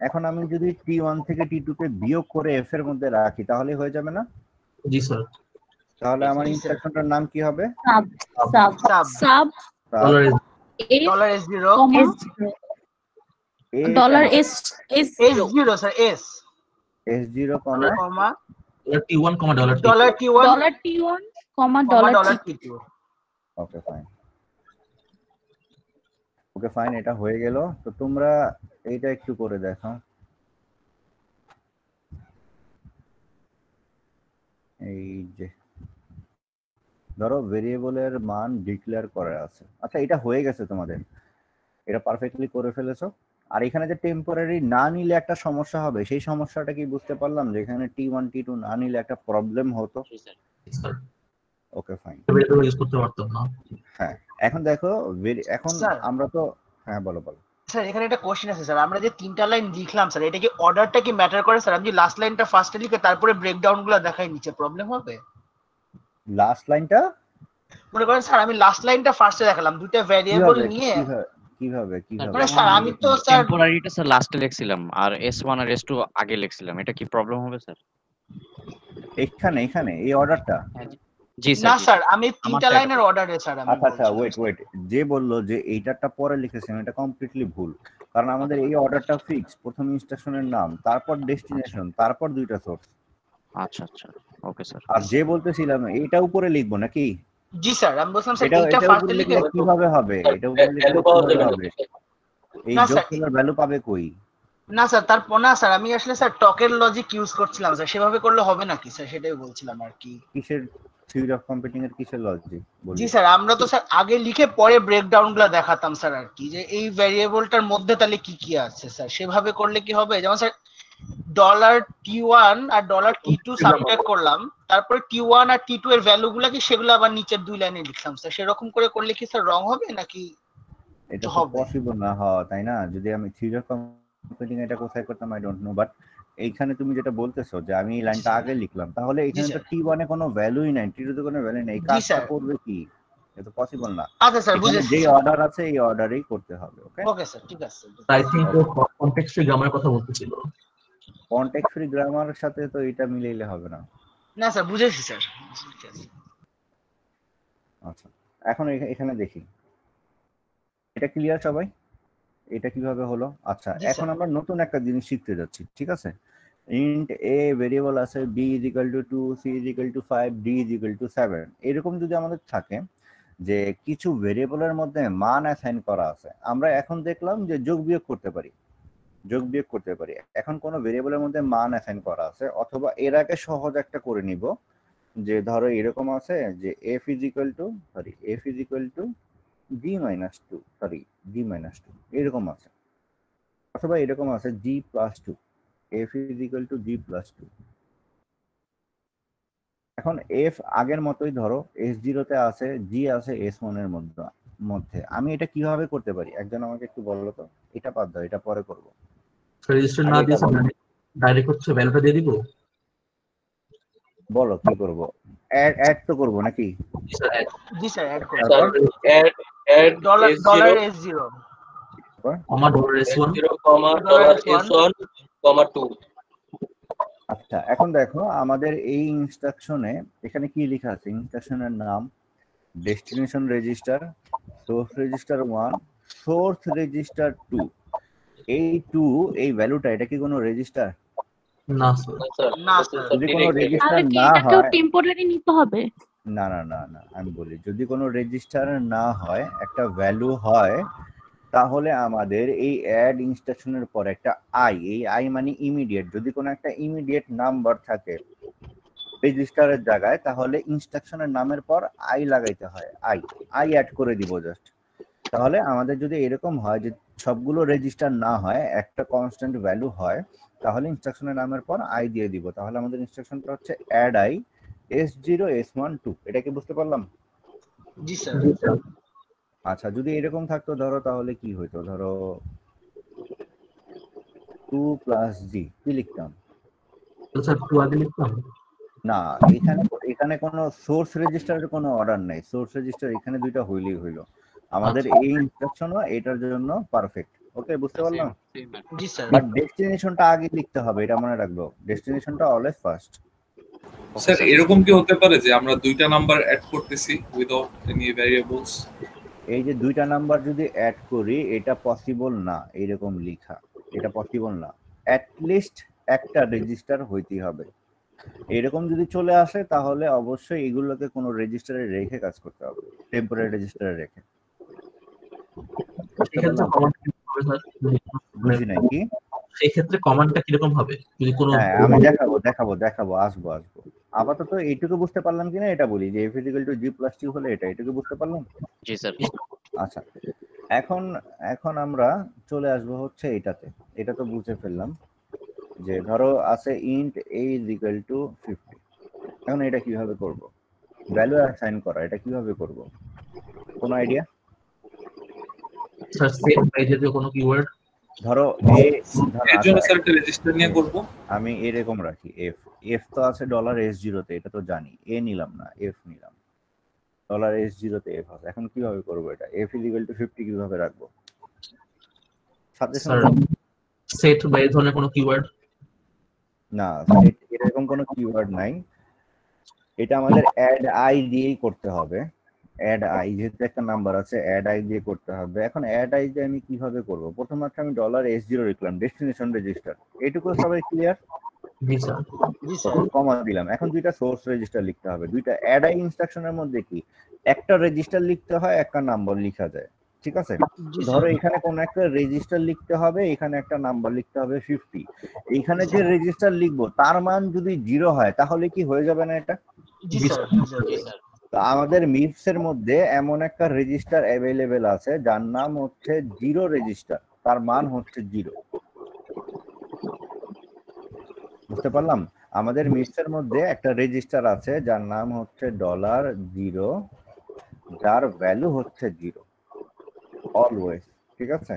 এখন আমি যদি T1 থেকে T2 কে বিয়োগ করে F এর মধ্যে রাখি তাহলে হয়ে যাবে না? জি স্যার। তাহলে আমার ইনস্ট্রাকশনটার নাম কি হবে? Sub $S0 $S0 sir S0, T1, $T1, $T2। Okay fine, এটা হয়ে গেল। তো তোমরা এইটা একটু করে দেখো, এই যে ধরো ভেরিয়েবলের মান ডিক্লেয়ার করা আছে। আচ্ছা এটা হয়ে গেছে তোমাদের, এটা পারফেক্টলি করে ফেলেছো। আর এখানে যে টেম্পোরারি না নিলে একটা সমস্যা হবে, সেই সমস্যাটা কি বুঝতে পারলাম? যে এখানে T1 T2 না নিলে একটা প্রবলেম হতো। ওকে ফাইন, ইউজ করতে পারতাম না। হ্যাঁ এখন দেখো, এখন আমরা তো, হ্যাঁ বলো। স্যার এখানে একটা কোশ্চেন আছে স্যার, আমরা যে তিনটা লাইন লিখলাম স্যার, এটা কি অর্ডারটা কি ম্যাটার করে স্যার? আমি লাস্ট লাইনটা ফার্স্টে লিখে তারপরে ব্রেকডাউন গুলো দেখাই নিচে, প্রবলেম হবে? লাস্ট লাইনটা মনে করেন স্যার আমি লাস্ট লাইনটা ফার্স্টে দেখালাম, দুটো ভ্যারিয়েবল নিয়ে কিভাবে মানে স্যার আমি তো স্যার টেম্পোরারিটা স্যার লাস্টে লিখছিলাম আর S1 আর S2 আগে লিখছিলাম, এটা কি প্রবলেম হবে স্যার? এখানে এই অর্ডারটা? জি না স্যার। স্যার আমি তিনটা লাইনের অর্ডারে স্যার আমি আচ্ছা ওয়েট, যে বললো যে এইটারটা পরে লিখেছেন এটা কমপ্লিটলি ভুল। কারণ আমাদের এই অর্ডারটা ফিক্স, প্রথম ইনস্ট্রাকশনের নাম, তারপর ডেস্টিনেশন, তারপর দুইটা সোর্স। আচ্ছা ওকে স্যার। আর যে বলতেছিলাম এইটা উপরে লিখবো নাকি? জি স্যার আমি বলছিলাম স্যার এটা এইটা ফার্স্টে লিখে কিভাবে হবে? এটা উপরে লিখলে কিভাবে হবে? এই না স্যার, যোগফলের ভ্যালু পাবে কই? না স্যার তারপর না স্যার আমি আসলে স্যার টকের লজিক ইউজ করছিলাম স্যার, সেভাবে করলে হবে নাকি স্যার? সেটাই বলছিলাম আর কি। কিসের থিওরি অফ কম্পিউটিং এর কিসের লজিক? জি স্যার আমরা তো স্যার আগে লিখে পরে ব্রেকডাউন গুলো দেখাতাম স্যার আর কি, যে এই ভ্যারিয়েবলটার মধ্যে তাহলে কি আছে স্যার, সেভাবে করলে কি হবে? যেমন স্যার $T1 আর $T2 সাবট্রাক্ট করলাম, তারপরে T1 আর T2 এর ভ্যালু গুলা কি সেগুলো আবার নিচের দুই লাইনে লিখলাম স্যার, সেরকম করে করলে কি স্যার রং হবে নাকি? এটা তো পসিবল না হওয়া, তাই না? যদি আমি থিওরি অফ কম্পিউটিং এটা কোথায় করতাম আই ডোন্ট নো, বাট এইখানে তুমি যেটা বলতেছো যে আমি এই লাইনটা আগে লিখলাম, তাহলে এখানে তো T1 এ কোনো ভ্যালুই নাই, T2 তে কোনো ভ্যালু নেই, কাজটা করবে কি? এটা পসিবল না। আচ্ছা স্যার, এখানে বুঝেছি। যে অর্ডার আছে এই অর্ডারেই করতে হবে। ওকে ওকে স্যার, ঠিক আছে। আই থিংক ও কনটেক্সট ফ্রি গ্রামার কথা বলতেছিল। কনটেক্সট ফ্রি গ্রামারের সাথে তো এটা মিলাইলে হবে না। না স্যার, বুঝেছি স্যার। আচ্ছা, এখন এখানে দেখি, এটা ক্লিয়ার সবাই? এটা কিভাবে হলো? আচ্ছা, জি, এখন স্যার। আমরা নতুন একটা জিনিস শিখতে যাচ্ছি, ঠিক আছে? ইন্ট এ ভেরিয়েবল আছে b = 2, c = 5, d = 7। এরকম যদি আমাদের থাকে যে কিছু ভেরিয়েবলের মধ্যে মান অ্যাসাইন করা আছে, আমরা এখন দেখলাম যে যোগ বিয়োগ করতে পারি, যোগ বিয়োগ করতে পারি। এখন কোন ভেরিয়েবলের মধ্যে মান অ্যাসাইন করা আছে, অথবা এর আগে সহজ একটা করে নিব যে ধরো এরকম আছে যে f = g - 2, সরি g - 2 এরকম আছে, অথবা এরকম আছে g + 2, f = g + 2। এখন f আগের মতোই ধরো s0 তে আছে, g আছে s1 এর মধ্যে। আমি এটা কিভাবে করতে পারি একজন আমাকে একটু বলো তো। এটা বাদ দাও, এটা পরে করব। রেজিস্টার না দিয়ে ডাইরেক্ট হচ্ছে ভ্যালুটা দিয়ে দিব। বলো কি করব? অ্যাড তো করব নাকি? জি স্যার, অ্যাড করুন। স্যার add ডলার S0 কমা $s1 $s1, $2। আচ্ছা, এখন দেখো আমাদের এই ইনস্ট্রাকশনে এখানে কি লেখা আছে? ইনস্ট্রাকশনের নাম destination register, source register 1, source register 2। এই 2 এই ভ্যালুটা এটা কি কোনো রেজিস্টার? না স্যার। না স্যার। যদি কোনো রেজিস্টার তাহলে কি না এটাকেও হয়, টেম্পোরারি নিতে হবে? না না না না, আমি বলি যদি কোনো রেজিস্টার না হয়, একটা ভ্যালু হয়, তাহলে আমাদের এই অ্যাড ইনস্ট্রাকশনের পর একটা আই, এই আই মানে ইমিডিয়েট, যদি কোনো একটা ইমিডিয়েট নাম্বার থাকে রেজিস্টারের জায়গায়, তাহলে ইনস্ট্রাকশনের নামের পর আই লাগাইতে হয়। আই অ্যাড করে দিব জাস্ট। তাহলে আমাদের যদি এরকম হয় যে সবগুলো রেজিস্টার না হয়, একটা কনস্ট্যান্ট ভ্যালু হয়, তাহলে ইনস্ট্রাকশনের নামের পর আই দিয়ে দিব। তাহলে আমাদের ইনস্ট্রাকশনটা হচ্ছে অ্যাড আই s0 s1 2। এটা কি বুঝতে পারলাম? জি স্যার। আচ্ছা, যদি এরকম থাকতো ধরো, তাহলে কি হইতো? ধরো 2 + g কি লিখতাম? স্যার 2 আগে লিখতাম। না, এখানে কোনো সোর্স রেজিস্টারের কোনো অর্ডার নাই। সোর্স রেজিস্টার এখানে দুইটা হইলেই হইলো। আমাদের এই ইনস্ট্রাকশনও এটার জন্য পারফেক্ট। ওকে, বুঝতে পারলাম? জি স্যার। বাট ডেস্টিনেশনটা আগে লিখতে হবে, এটা মনে রাখবো। ডেস্টিনেশনটা অলওয়েজ ফার্স্ট। স্যার এরকম কি হতে পারে যে আমরা দুইটা নাম্বার অ্যাড করতেছি উইদাউট এনি ভ্যারিয়েবলস? এই যে দুইটা নাম্বার যদি অ্যাড করি, এটা পসিবল না এরকম লেখা, এটা পসিবল না। অ্যাট লিস্ট একটা রেজিস্টার হইতেই হবে। এরকম যদি চলে আসে, তাহলে অবশ্যই এগুলোকে কোনো রেজিস্টারে রেখে কাজ করতে হবে, টেম্পোরারি রেজিস্টারে রেখে। বুঝি নাই কি? সেই ক্ষেত্রে কমান্ডটা কিরকম হবে? যদি কোনো হ্যাঁ, আমি দেখাবো, আসবো। আপাতত এইটুকু বুঝতে পারলাম কিনা এটা বলি, যে f = g + 2 হলে এটুকু বুঝতে পারলাম। জি স্যার। আচ্ছা, এখন আমরা চলে আসবো হচ্ছে এটাতে। এটা তো বুঝে ফেললাম যে ধরো আছে int a = 50। এখন এটা কিভাবে করব? ভ্যালু অ্যাসাইন করা, এটা কিভাবে করব? কোন আইডিয়া? স্যার সেট বাই জাতীয় কোনো কিওয়ার্ড ধরো এর জন্য স্যার একটা রেজিস্টার নিয়ে করব। আমি এরকম রাখি, f তো আছে $s0 তে, এটা তো জানি। a নিলাম না, f নিলাম। $s0 তে f আছে। এখন কিভাবে করব এটা? f = 50 কিভাবে রাখবো? সাথে স্যার সেট বাই ধরনের কোনো কিওয়ার্ড? না, এরকম কোনো কিওয়ার্ড নাই। এটা আমাদের অ্যাড আই দিয়েই করতে হবে। অ্যাড আই, যেহেতু একটা নাম্বার আছে, অ্যাড আই দিয়ে করতে হবে। এখন অ্যাড আই দিয়ে আমি কিভাবে করব? প্রথমে আমি $s0 লিখলাম, ডেস্টিনেশন রেজিস্টার। এইটুকু সবাই ক্লিয়ার? জি স্যার। কমা দিলাম। এখন দুইটা সোর্স রেজিস্টার লিখতে হবে। দুইটা অ্যাড আই ইনস্ট্রাকশনের মধ্যে কি একটা রেজিস্টার লিখতে হয়, একটা নাম্বার লেখা যায়, ঠিক আছে? ধরো এখানে কোন একটা রেজিস্টার লিখতে হবে, এখানে একটা নাম্বার লিখতে হবে 50। এইখানে যে রেজিস্টার লিখবো তার মান যদি 0 হয়, তাহলে কি হয়ে যাবে না এটা? জি স্যার। তো আমাদের মিপস এর মধ্যে এমন একটা রেজিস্টার অ্যাভেলেবেল আছে যার নাম হচ্ছে 0 রেজিস্টার, তার মান হচ্ছে 0। বুঝতে পারলাম? আমাদের মিপস এর মধ্যে একটা রেজিস্টার আছে যার নাম হচ্ছে $0, যার ভ্যালু হচ্ছে 0 অলওয়েজ, ঠিক আছে?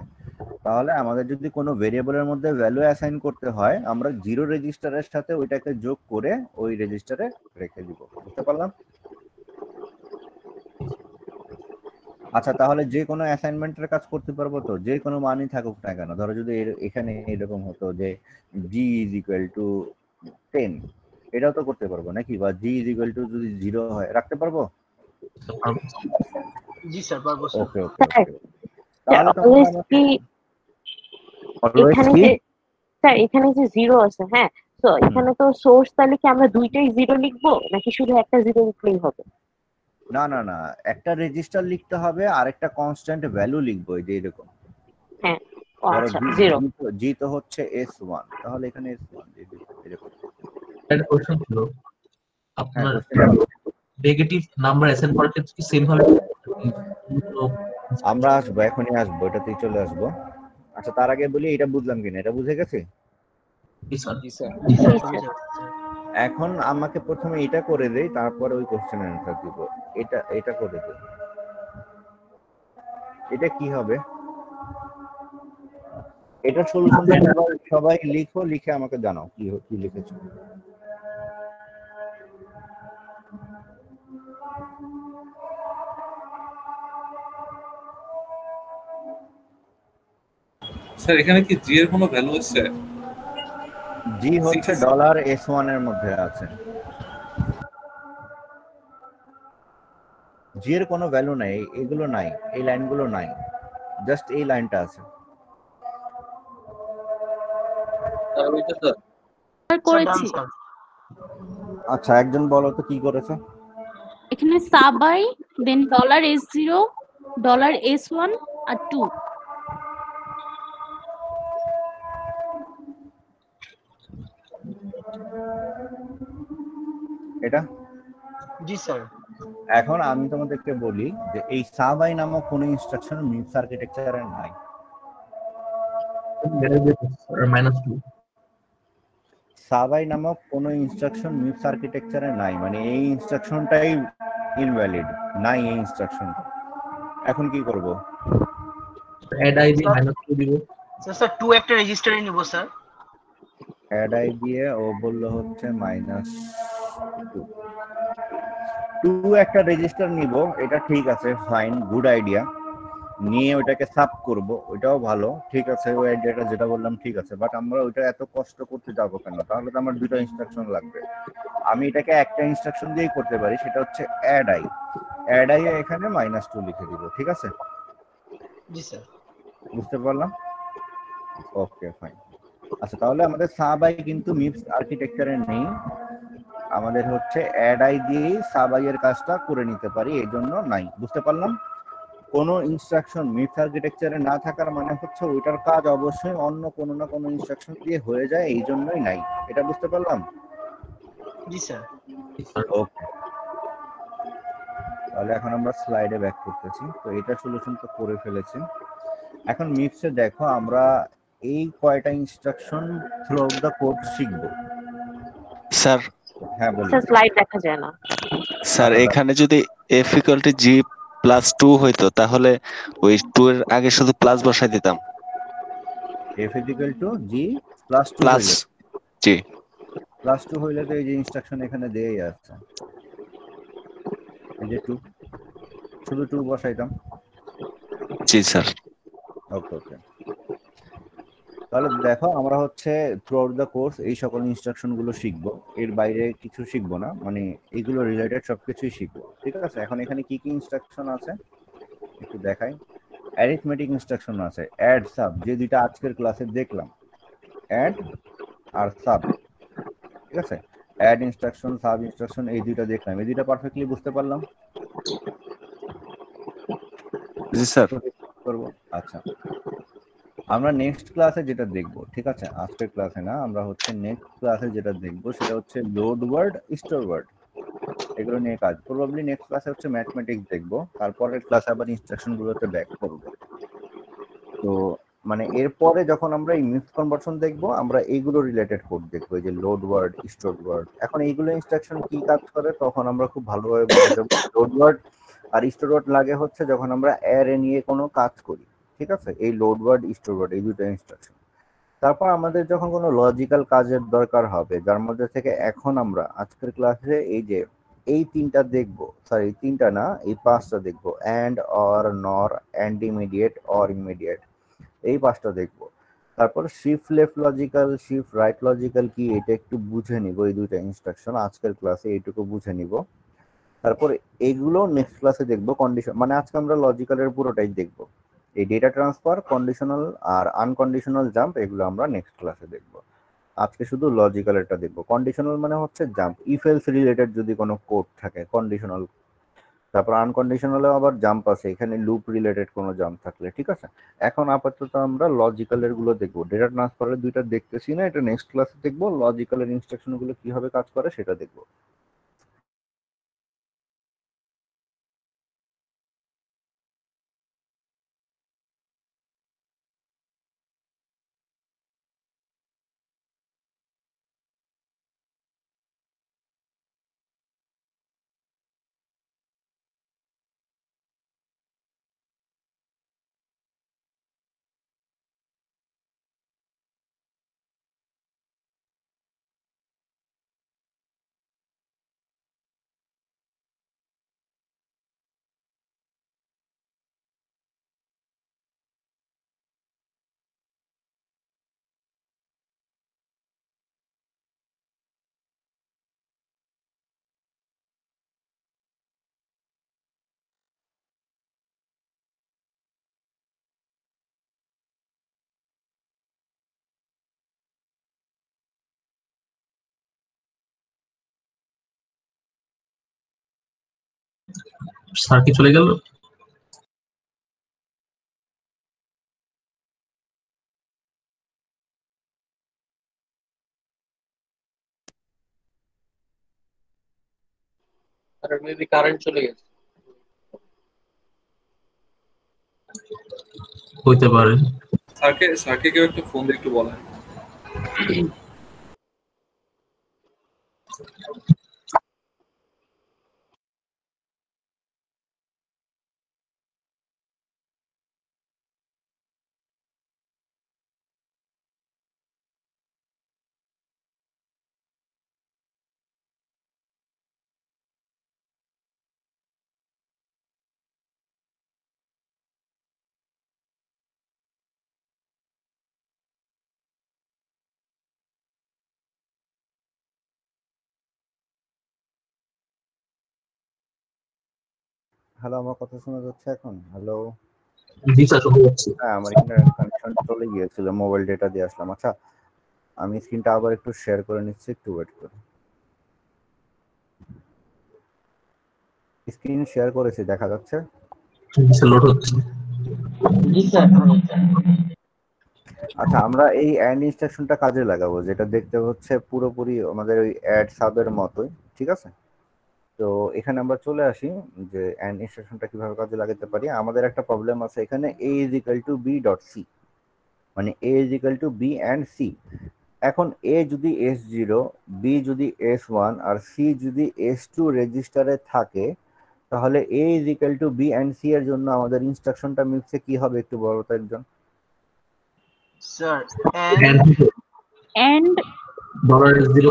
তাহলে আমাদের যদি কোনো ভেরিয়েবলের মধ্যে ভ্যালু অ্যাসাইন করতে হয়, আমরা 0 রেজিস্টারের সাথে ওইটাকে যোগ করে ওই রেজিস্টারে রেখে দিব। বুঝতে পারলাম? আচ্ছা, তাহলে যে কোনো অ্যাসাইনমেন্টের কাজ করতে পারবো তো, যে কোনো মানই থাকুক না কেন। ধরো যদি এখানে এরকম হতো যে জি ইজ ইকুয়াল টু 10, এটাও তো করতে পারবো নাকি? বা জি ইজ ইকুয়াল টু যদি 0 হয় রাখতে পারবো? জি স্যার পারবো স্যার। ওকে ওকে ওকে। তাহলে তো অলওয়েজ এখানে কি যে স্যার এখানে যে 0 আছে, হ্যাঁ, তো এখানে তো সোর্স, তাহলে কি আমরা দুইটাই 0 লিখবো নাকি শুধু একটা 0 লিখলেই হবে? না না না, একটা রেজিস্টার লিখতে হবে আর একটা কনস্ট্যান্ট ভ্যালু লিখবো, এই যে এরকম। হ্যাঁ, ধরো আচ্ছা 0 জি তো হচ্ছে S1, তাহলে এখানে S1 এরকম। একটা কোশ্চেন ছিল, আপনার নেগেটিভ নাম্বার অ্যাসাইন করার ক্ষেত্রে কি সেম ভাবে আমরা আসবো, এখনই আসবো, এটাতেই চলে আসবো। আচ্ছা, তার আগে বলি এটা বুঝলাম কিনা, এটা বুঝে গেছে? এখন আমাকে প্রথমে এটা করে দেই, তারপরে ওই কোশ্চেনের অ্যানসার দিব। এটা করে দেই। এটা কি হবে? এটা সলিউশন সবাই লিখো, লিখে আমাকে জানাও কি লিখেছো। স্যার এখানে কি জি এর কোনো ভ্যালু আছে? জি হচ্ছে $S1 এর মধ্যে আছে। জি এর কোনো ভ্যালু নাই, এগুলো নাই, এই লাইনগুলো নাই, জাস্ট এই লাইনটা আছে। করেছি। আচ্ছা, একজন বলো তো কি করেছে। এখানে সাবাই, দেন $S0, $S1 আর 2। এটা জি স্যার। এখন আমি তোমাদেরকে বলি যে এই সাবাই নামক কোনো ইনস্ট্রাকশন মিপস আর্কিটেকচারে নাই। -2 সাবাই নামক কোনো ইনস্ট্রাকশন মিপস আর্কিটেকচারে নাই, মানে এই ইনস্ট্রাকশনটাই ইনভ্যালিড, নাই এই ইনস্ট্রাকশনটা। এখন কি করব? অ্যাড আইডি -2 দিব। স্যার 2 একটা রেজিস্টারে নিব স্যার। অ্যাড আই দিয়ে ও বললো হচ্ছে -2 একটা রেজিস্টার নিব, এটা ঠিক আছে, ফাইন, গুড আইডিয়া। নিয়ে ওইটাকে সাব করব, ওইটাও ভালো, ঠিক আছে, ওই আইডিয়াটা যেটা বললাম ঠিক আছে। বাট আমরা ওইটা এত কষ্ট করতে যাবো কেন? তাহলে তো আমার দুটো ইনস্ট্রাকশন লাগবে। আমি এটাকে একটা ইনস্ট্রাকশন দিয়েই করতে পারি, সেটা হচ্ছে অ্যাড আই। অ্যাড আই এখানে -2 লিখে দিব, ঠিক আছে? জি স্যার। বুঝতে পারলাম? Okay fine. আচ্ছা, তাহলে আমাদের সাব আই কিন্তু মিপস আর্কিটেকচারে নেই, আমাদের হচ্ছে অ্যাড আই দিয়েই সাব আই এর কাজটা করে নিতে পারি, এই জন্য নাই। বুঝতে পারলাম? কোনো ইনস্ট্রাকশন মিপস আর্কিটেকচারে না থাকার মানে হচ্ছে ওইটার কাজ অবশ্যই অন্য কোনো না কোনো ইনস্ট্রাকশন দিয়ে হয়ে যায়, এই জন্যই নাই। এটা বুঝতে পারলাম? জি স্যার। ওকে, তাহলে এখন আমরা স্লাইডে ব্যাক করতেছি। তো এটা সলিউশন তো করে ফেলেছি। এখন মিপসে দেখো আমরা এই কয়টা instruction through out the code শিখব। স্যার, হ্যাঁ বলুন। স্যার স্লাইড দেখা যায় না। স্যার এখানে যদি f = g+2 হইতো তাহলে ওই 2 এর আগে শুধু প্লাস বসাই দিতাম। f = g+2 প্লাস হইলে জি +2 হইলে তো এই যে ইনস্ট্রাকশন এখানে দেয়াই আছে, এই যে 2, শুধু 2 বসাইতাম। জি স্যার। ওকে ওকে, তাহলে দেখো আমরা হচ্ছে থ্রু আউট দ্য কোর্স এই সকল ইনস্ট্রাকশন গুলো শিখবো, এর বাইরে কিছু শিখবো না, মানে এগুলো রিলেটেড সবকিছুই শিখবো, ঠিক আছে? এখন এখানে কি কি ইনস্ট্রাকশন আছে একটু দেখাই। অ্যারিথমেটিক ইনস্ট্রাকশন আছে, অ্যাড সাব, যে দুইটা আজকের ক্লাসে দেখলাম, অ্যাড আর সাব, ঠিক আছে? অ্যাড ইনস্ট্রাকশন, সাব ইনস্ট্রাকশন, এই দুইটা দেখলাম, এই দুইটা পারফেক্টলি বুঝতে পারলাম? জি স্যার। করব। আচ্ছা, আমরা নেক্সট ক্লাসে যেটা দেখব, ঠিক আছে, আজকের ক্লাসে না, আমরা হচ্ছে নেক্সট ক্লাসে যেটা দেখব সেটা হচ্ছে লোড ওয়ার্ড, স্টোর ওয়ার্ড, এগুলো নিয়ে কাজ। প্রবাবলি নেক্সট ক্লাসে হচ্ছে ম্যাথমেটিক্স দেখব, তারপরের ক্লাসে আবার ইনস্ট্রাকশন গুলোতে ব্যাক করব। তো মানে এরপরে যখন আমরা এই মিক্স কনভার্সন দেখব, আমরা এইগুলো রিলেটেড কোড দেখবো, এই যে লোড ওয়ার্ড, স্টোর ওয়ার্ড। এখন এইগুলো ইনস্ট্রাকশন কি কাজ করে তখন আমরা খুব ভালোভাবে বুঝে যাব। লোড ওয়ার্ড আর স্টোর ওয়ার্ড লাগে হচ্ছে যখন আমরা অ্যারে নিয়ে কোনো কাজ করি, ঠিক আছে? এই লোড ওয়ার্ড, স্টোর ওয়ার্ড, এই দুটো ইনস্ট্রাকশন। তারপর আমাদের যখন কোনো লজিক্যাল কাজের দরকার হবে, যার মধ্যে থেকে এখন আমরা আজকের ক্লাসে এই যে এই তিনটা দেখবো, সরি তিনটা না, এই পাঁচটা দেখবো, অ্যান্ড, অর, নর, অ্যান্ড ইমিডিয়েট, অর ইমিডিয়েট, এই পাঁচটা দেখবো। তারপর shift left logical, shift right logical কি এটা একটু বুঝে নিব, এই দুইটা ইনস্ট্রাকশন আজকের ক্লাসে এইটুকু বুঝে নিব। তারপর এইগুলো নেক্সট ক্লাসে দেখবো। কন্ডিশন মানে আজকে আমরা লজিক্যালের পুরোটাই দেখবো, এই ডেটা ট্রান্সফার, কন্ডিশনাল আর আনকন্ডিশনাল জাম্প এগুলো আমরা নেক্সট ক্লাসে দেখবো। আজকে শুধু লজিক্যালটা দেখবো। কন্ডিশনাল মানে হচ্ছে জাম্প, ইফ এলস রিলেটেড যদি কোনো কোড থাকে কন্ডিশনাল। তারপর আনকন্ডিশনালে আবার জাম্প আছে, এখানে লুপ রিলেটেড কোনো জাম্প থাকলে, ঠিক আছে। এখন আপাতত আমরা লজিক্যালের গুলো দেখবো, ডেটা ট্রান্সফারের দুইটা দেখতেছি না, এটা নেক্সট ক্লাসে দেখবো। লজিক্যালের ইনস্ট্রাকশন গুলো কিভাবে কাজ করে সেটা দেখবো। স্যার কি চলে গেল? আর মেবি কারেন্ট চলে গেছে। হইতে পারে। স্যারকে কেউ একটু ফোন দিয়ে একটু বলেন। হ্যালো, আমার কথা শোনা যাচ্ছে এখন? হ্যালো। জি স্যার, শোনা যাচ্ছে। হ্যাঁ, আমার ইন্টারনেট কানেকশন চলে গিয়েছিল, মোবাইল ডেটা দিয়ে আসলাম। আচ্ছা, আমি স্ক্রিনটা আবার একটু শেয়ার করে নিচ্ছি, একটু ওয়েট করুন। স্ক্রিন শেয়ার করেছি, দেখা যাচ্ছে? জি স্যার, লোড হচ্ছে। জি স্যার। আচ্ছা, আমরা এই অ্যান্ড ইনস্ট্রাকশনটা কাজে লাগাবো, যেটা দেখতে হচ্ছে পুরোপুরি আমাদের ওই অ্যাড সাবের মতোই, ঠিক আছে। তো এখানে আমরা চলে আসি যে অ্যান্ড ইনস্ট্রাকশনটা কিভাবে কাজে লাগাতে পারি। আমাদের একটা প্রবলেম আছে এখানে, a is equal to b dot c, মানে a is equal to b and c। এখন a যদি s0, b যদি s1 আর c যদি s2 রেজিস্টারে থাকে, তাহলে a is equal to b and c এর জন্য আমাদের ইনস্ট্রাকশনটা মিক্সে কি হবে একটু বলো তো একজন। স্যার and $0, $1, $0,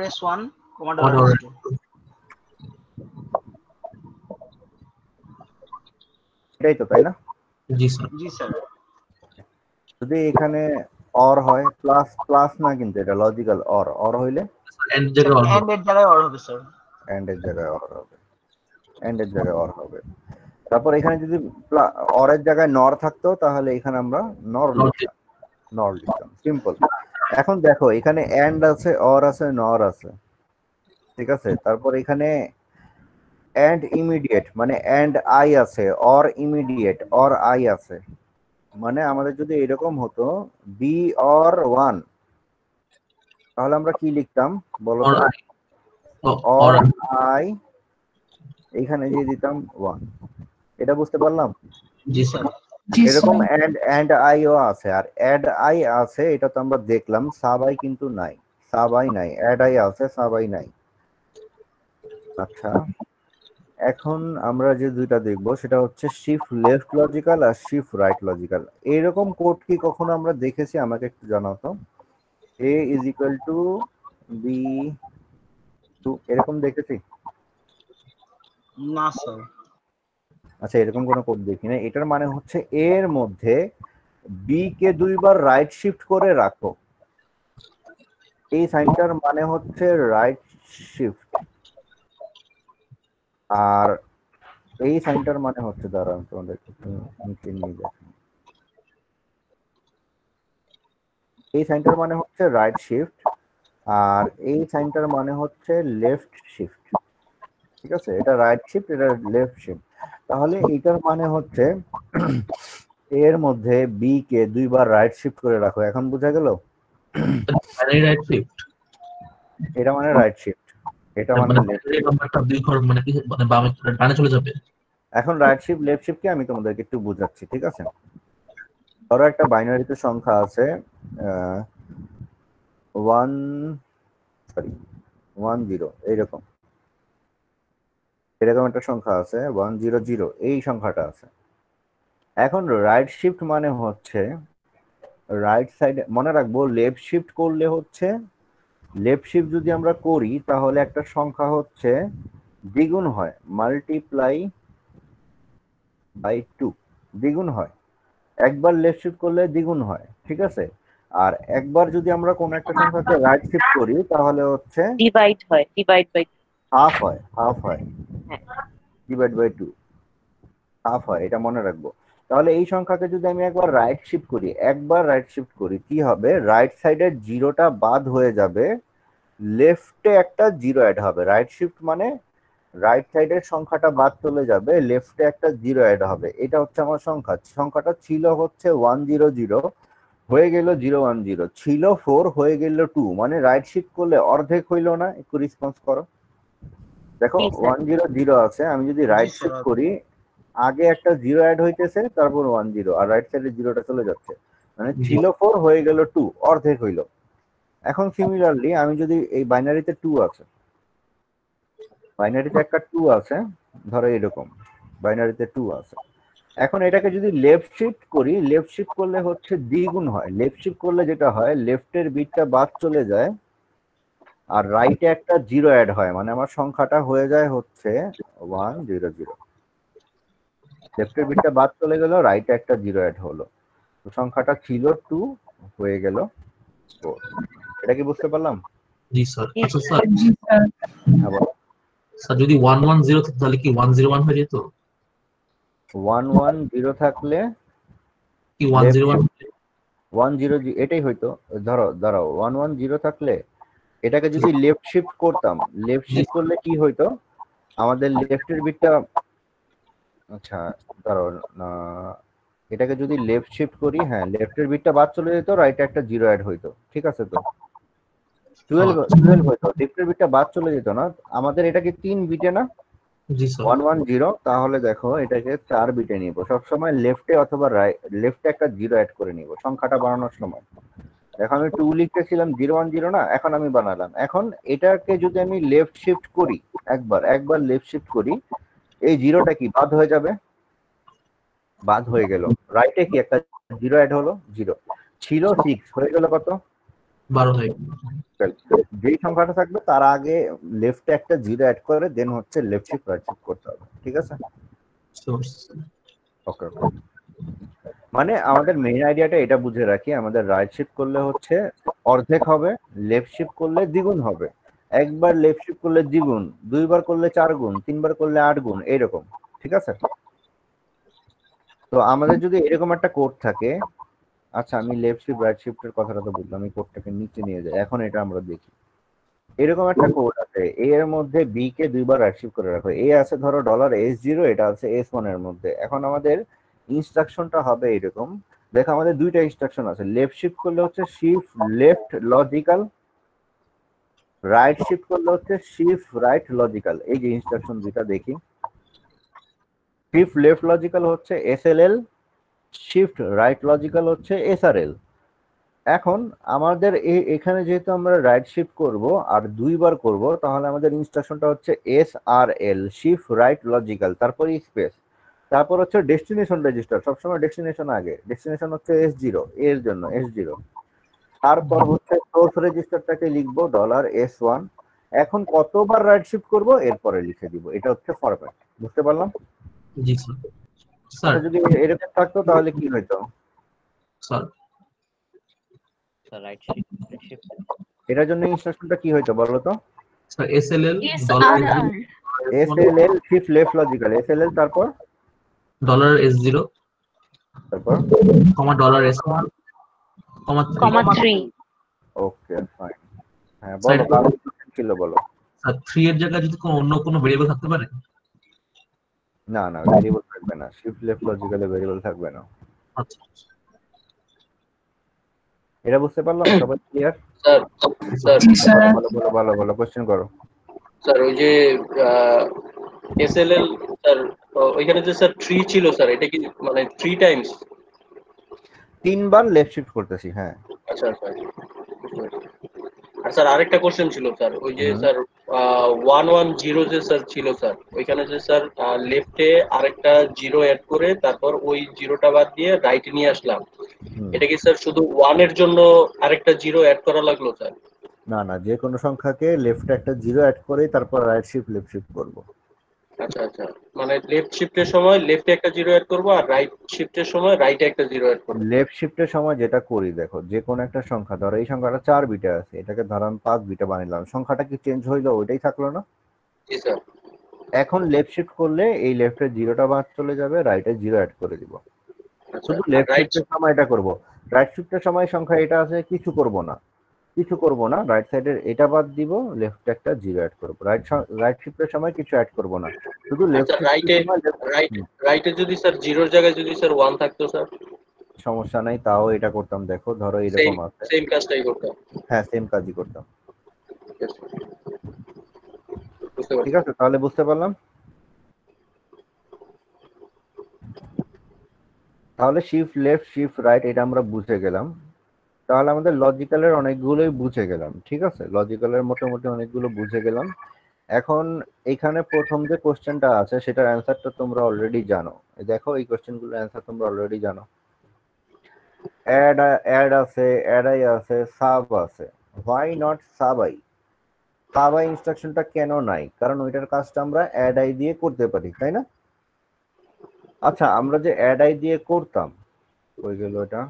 $1, $1, এটাই তো, তাই না? জি স্যার। জি স্যার। যদি এখানে অর হয়, প্লাস প্লাস না, কিন্তু এটা লজিক্যাল অর, অর হইলে এন্ড জায়গায় অর এন্ড এর জায়গায় অর হবে স্যার। এন্ড এর জায়গায় অর হবে, এন্ড এর জায়গায় অর হবে। তারপর এখানে যদি অরের জায়গায় নর থাকতো, তাহলে এখানে আমরা নর লিখতাম, সিম্পল। এখন দেখো এখানে এন্ড আছে, অর আছে, নর আছে, ঠিক আছে। তারপর এখানে এন্ড ইমিডিয়েট মানে এন্ড আই আছে, অর ইমিডিয়েট অর আই আছে। মানে আমাদের যদি এরকম হতো বি অর 1, তাহলে আমরা কি লিখতাম বলো তো? অর আই, এখানে দিয়ে দিতাম 1। এটা বুঝতে পারলাম? জি স্যার। এরকম এন্ড আই ও আছে, আর অ্যাড আই আছে, এটা তো আমরা দেখলাম। সাব আই কিন্তু নাই, সাব আই নাই, অ্যাড আই আছে, সাব আই নাই। আচ্ছা, এখন আমরা যে দুইটা দেখবো সেটা হচ্ছে শিফট লেফট লজিক্যাল আর শিফট রাইট লজিক্যাল। এইরকম কোড কি কখনো আমরা দেখেছি? আমাকে একটু জানাও তো। a is equal to B2 এরকম দেখেছি? না স্যার। আচ্ছা, এরকম কোনো কোড দেখি না। এটার মানে হচ্ছে এর মধ্যে বি কে দুইবার রাইট শিফট করে রাখো। এই সাইনটার মানে হচ্ছে রাইট শিফট, আর এই সাইনটার মানে হচ্ছে, দাঁড়ান তোমাদের নিচে নিয়ে দেখেন, এই সাইনটার মানে হচ্ছে রাইট শিফট, আর এই সাইনটার মানে হচ্ছে লেফট শিফট। ঠিক আছে, এটা রাইট শিফট, এটা লেফট শিফট। তাহলে এটার মানে হচ্ছে এর মধ্যে বি কে দুইবার রাইট শিফট করে রাখো। এখন বোঝা গেল? রাইট শিফট, এটা মানে রাইট শিফট, এটা মানে লেফট। নাম্বারটা দুই ঘর মানে কি, মানে বামে ডানে চলে যাবে। এখন রাইট শিফট লেফট শিফট কে আমি তোমাদেরকে একটু বোঝাচ্ছি, ঠিক আছে? ধরো একটা বাইনারিতে সংখ্যা আছে 10 এইরকম, এরকম একটা সংখ্যা আছে 100, এই সংখ্যাটা আছে। এখন রাইট শিফট মানে হচ্ছে রাইট সাইডে, মনে রাখবো লেফট শিফট করলে হচ্ছে, লেফট শিফট যদি আমরা করি তাহলে একটা সংখ্যা হচ্ছে দ্বিগুণ হয়, মাল্টিপ্লাই বাই 2, দ্বিগুণ হয়। একবার লেফট শিফট করলে দ্বিগুণ হয়, ঠিক আছে? আর একবার যদি আমরা কোন একটা সংখ্যাকে রাইট শিফট করি তাহলে হচ্ছে ডিভাইড হয়, ডিভাইড বাই হাফ হয়, হাফ হয়, ডিভাইড বাই 2 হাফ হয়, এটা মনে রাখবো। তাহলে এই সংখ্যাকে যদি আমি একবার রাইট শিফট করি, একবার রাইট শিফট করি, কি হবে? রাইট সাইডের জিরোটা বাদ হয়ে যাবে, লেফটে একটা জিরো অ্যাড হবে। রাইট শিফট মানে রাইট সাইডের সংখ্যাটা বাদ চলে যাবে, লেফটে একটা জিরো অ্যাড হবে। এটা হচ্ছে আমার সংখ্যা। সংখ্যাটা ছিল হচ্ছে 100, হয়ে গেল 010, ছিল 4, হয়ে গেল 2, মানে রাইট শিফট করলে অর্ধেক হইল না? একটু রেসপন্স করো। দেখো 100 আছে, আমি যদি রাইট শিফট করি, আগে একটা জিরো অ্যাড হইতেছে, তারপর 10, আর রাইট সাইডে জিরোটা চলে যাচ্ছে, মানে ছিল 4 হয়ে গেল 2, অর্ধেক হইল। এখন সিমিলারলি আমি যদি এই বাইনারিতে 2 আছে, বাইনারিতে একটা 2 আছে, ধরো এরকম বাইনারিতে 2 আছে। এখন এটাকে যদি লেফট শিফট করি, লেফট শিফট করলে হচ্ছে দ্বিগুণ হয়। লেফট শিফট করলে যেটা হয়, লেফটের বিটটা বাদ চলে যায় আর রাইটে একটা জিরো অ্যাড হয়, মানে আমার সংখ্যাটা হয়ে যায় হচ্ছে 100। লেফটের বিটটা বাদ চলে গেল, রাইটে একটা জিরো অ্যাড হলো, তো সংখ্যাটা ছিল 2, হয়ে গেল 4। এটা কি বুঝতে পারলাম? জি স্যার। আচ্ছা স্যার, হ্যাঁ বলো। স্যার যদি 110 থাকতো তাহলে কি 101 হয়ে যেত? 110 থাকলে কি 101 100, এটাই হয়তো। ধরো দাঁড়াও, 110 থাকলে এটাকে যদি লেফট শিফট করতাম, লেফট শিফট করলে কি হইতো? আমাদের লেফটের বিটটা, আচ্ছা দাঁড়াও না, এটাকে যদি লেফট শিফট করি, হ্যাঁ লেফটের বিটটা বাদ চলে যেত, রাইটে একটা জিরো অ্যাড হইতো, ঠিক আছে? তো 12 হইতো, লেফটের বিটটা বাদ চলে যেত না। আমাদের এটাকে 3 বিটে না, জি স্যার 110, তাহলে দেখো এটাকে 4 বিটে নিব সবসময়, লেফটে অথবা লেফটে একটা জিরো অ্যাড করে নিব সংখ্যাটা বানানোর সময়। দেখো আমি 2 লিখতেছিলাম, 010 না, এখন আমি বানালাম। এখন এটাকে যদি আমি লেফট শিফট করি, একবার লেফট শিফট করি, এই জিরোটা কি বাদ হয়ে যাবে? বাদ হয়ে গেল। রাইটে কি একটা জিরো অ্যাড হলো, 0, ছিল 6, হয়ে গেল কত? 12 হয়ে গেল। যেই সংখ্যাটা থাকবে তার আগে লেফটে একটা জিরো অ্যাড করে দেন হচ্ছে লেফট শিফট রাইট শিফট করতে হবে, ঠিক আছে? ওকে ওকে। মানে আমাদের মেইন আইডিয়াটা এটা বুঝে রাখি, আমাদের রাইট শিফট করলে হচ্ছে অর্ধেক হবে, লেফট শিফট করলে দ্বিগুণ হবে। একবার লেফট শিফট করলে দ্বিগুণ, দুইবার করলে 4 গুণ, তিনবার করলে 8 গুণ, এইরকম, ঠিক আছে? তো আমাদের যদি এরকম একটা কোড থাকে, আচ্ছা আমি লেফট শিফট রাইট শিফটের কথাটা তো বললাম, আমি কোডটাকে নিচে নিয়ে যাই। এখন এটা আমরা দেখি, এরকম একটা কোড আছে, এ এর মধ্যে বি কে দুইবার রাইট শিফট করে রাখো। এ আছে ধরো $S0, এটা আছে S1 এর মধ্যে। এখন আমাদের ইনস্ট্রাকশনটা হবে এরকম, দেখো আমাদের দুইটা ইনস্ট্রাকশন আছে। লেফট শিফট করলে হচ্ছে shift left logical, right shift করলে হচ্ছে শিফট রাইট লজিক্যাল। এই যে ইনস্ট্রাকশন দুইটা দেখি, শিফট লেফট লজিক্যাল হচ্ছে SLL, শিফট রাইট লজিক্যাল হচ্ছে SRL। এখন আমাদের এখানে যেহেতু আমরা রাইট শিফট করব আর দুইবার করব, তাহলে আমাদের ইনস্ট্রাকশনটা হচ্ছে SRL, শিফট রাইট লজিক্যাল, তারপর স্পেস, তারপর হচ্ছে ডেস্টিনেশন রেজিস্টার, সবসময় ডেস্টিনেশন আগে, ডেস্টিনেশন হচ্ছে S0, এর জন্য S0, তারপর হচ্ছে সোর্স রেজিস্টারটাকে লিখবো $S1, এখন কতবার রাইট শিফট করব এরপরে লিখে দিব, এটা হচ্ছে ফরম্যাট। বুঝতে পারলাম? জি স্যার। স্যার যদি এরকম থাকতো তাহলে কি হইতো? স্যার রাইট শিফট এটার জন্য ইনস্ট্রাকশনটা কি হইতো বলো তো? Sir SLL SLL shift left logical, SLL তারপর $S0 তারপর $S1 3 ওকে ফাইন। হ্যাঁ বলো, কার ছিল বলো। স্যার 3 এর জায়গায় যদি অন্য কোনো ভেরিয়েবল থাকতে পারে? না না, ভেরিয়েবল থাকবে না, শিফট লেফট লজিক্যালে ভেরিয়েবল থাকবে না। আচ্ছা এটা বুঝতে পারলাম? সবাই ক্লিয়ার? স্যার ভালো কোশ্চেন করো। স্যার ওই যে এসএলএল স্যার ওইখানে যে স্যার 3 ছিল স্যার, এটা কি মানে 3 টাইমস 3 বার লেফট শিফট করতেছি? হ্যাঁ। আচ্ছা আচ্ছা। আর স্যার আরেকটা কোশ্চেন ছিল স্যার, ওই যে স্যার 110 যে স্যার ছিল স্যার, ওইখানে যে স্যার লেফটে আরেকটা জিরো অ্যাড করে তারপর ওই জিরোটা বাদ দিয়ে রাইটে নিয়ে আসলাম, এটা কি স্যার শুধু 1 এর জন্য আরেকটা জিরো অ্যাড করা লাগলো স্যার? না না, যে কোনো সংখ্যাকে লেফটে একটা জিরো অ্যাড করে তারপর রাইট শিফট লেফট শিফট করব। আচ্ছা আচ্ছা, মানে লেফট শিফটের সময় লেফটে একটা জিরো অ্যাড করব আর রাইট শিফটের সময় রাইটে একটা জিরো অ্যাড করব। লেফট শিফটের সময় যেটা করি, দেখো যে কোনো একটা সংখ্যা, ধরো এই সংখ্যাটা 4 বিটে আছে, এটাকে ধরো আমি 5 বিটে বানাইলাম, সংখ্যাটা কি চেঞ্জ হইলো? ওইটাই থাকলো না? জি স্যার। এখন লেফট শিফট করলে এই লেফটের জিরোটা বাদ চলে যাবে, রাইটে জিরো অ্যাড করে দিব। শুধু লেফট শিফটের সময় এটা করব, রাইট শিফটের সময় সংখ্যা এটা আছে, কিছু করব না, রাইট সাইডের এটা বাদ দিব, লেফটে একটা জিরো অ্যাড করব। রাইট শিফটের সময় কিছু অ্যাড করব না, শুধু লেফট রাইটে যদি স্যার জিরোর জায়গায় যদি স্যার 1 থাকতো স্যার? সমস্যা নাই, তাও এটা করতাম। দেখো ধরো এরকম আছে, সেম কাজটাই করতাম। হ্যাঁ সেম কাজই করতাম। ঠিক আছে, তাহলে বুঝতে পারলাম। তাহলে শিফট লেফট শিফট রাইট এটা আমরা বুঝে গেলাম। তাহলে আমাদের লজিক্যালের অনেকগুলোই বুঝে গেলাম। ঠিক আছে, লজিক্যালের মোটামুটি অনেকগুলো বুঝে গেলাম। এখন এখানে প্রথম যে কোশ্চেনটা আছে সেটার অ্যান্সারটা তোমরা অলরেডি জানো। দেখো এই কোশ্চেনগুলোর অ্যান্সার তোমরা অলরেডি জানো। অ্যাড আছে, অ্যাডাই আছে, সাব আছে। হোয়াই নট সাবাই? সাবাই ইনস্ট্রাকশনটা কেন নাই? কারণ ওইটার কাজটা আমরা অ্যাডাই দিয়ে করতে পারি, তাই না? আচ্ছা, আমরা যে অ্যাডাই দিয়ে করতাম, হয়ে গেল এটা,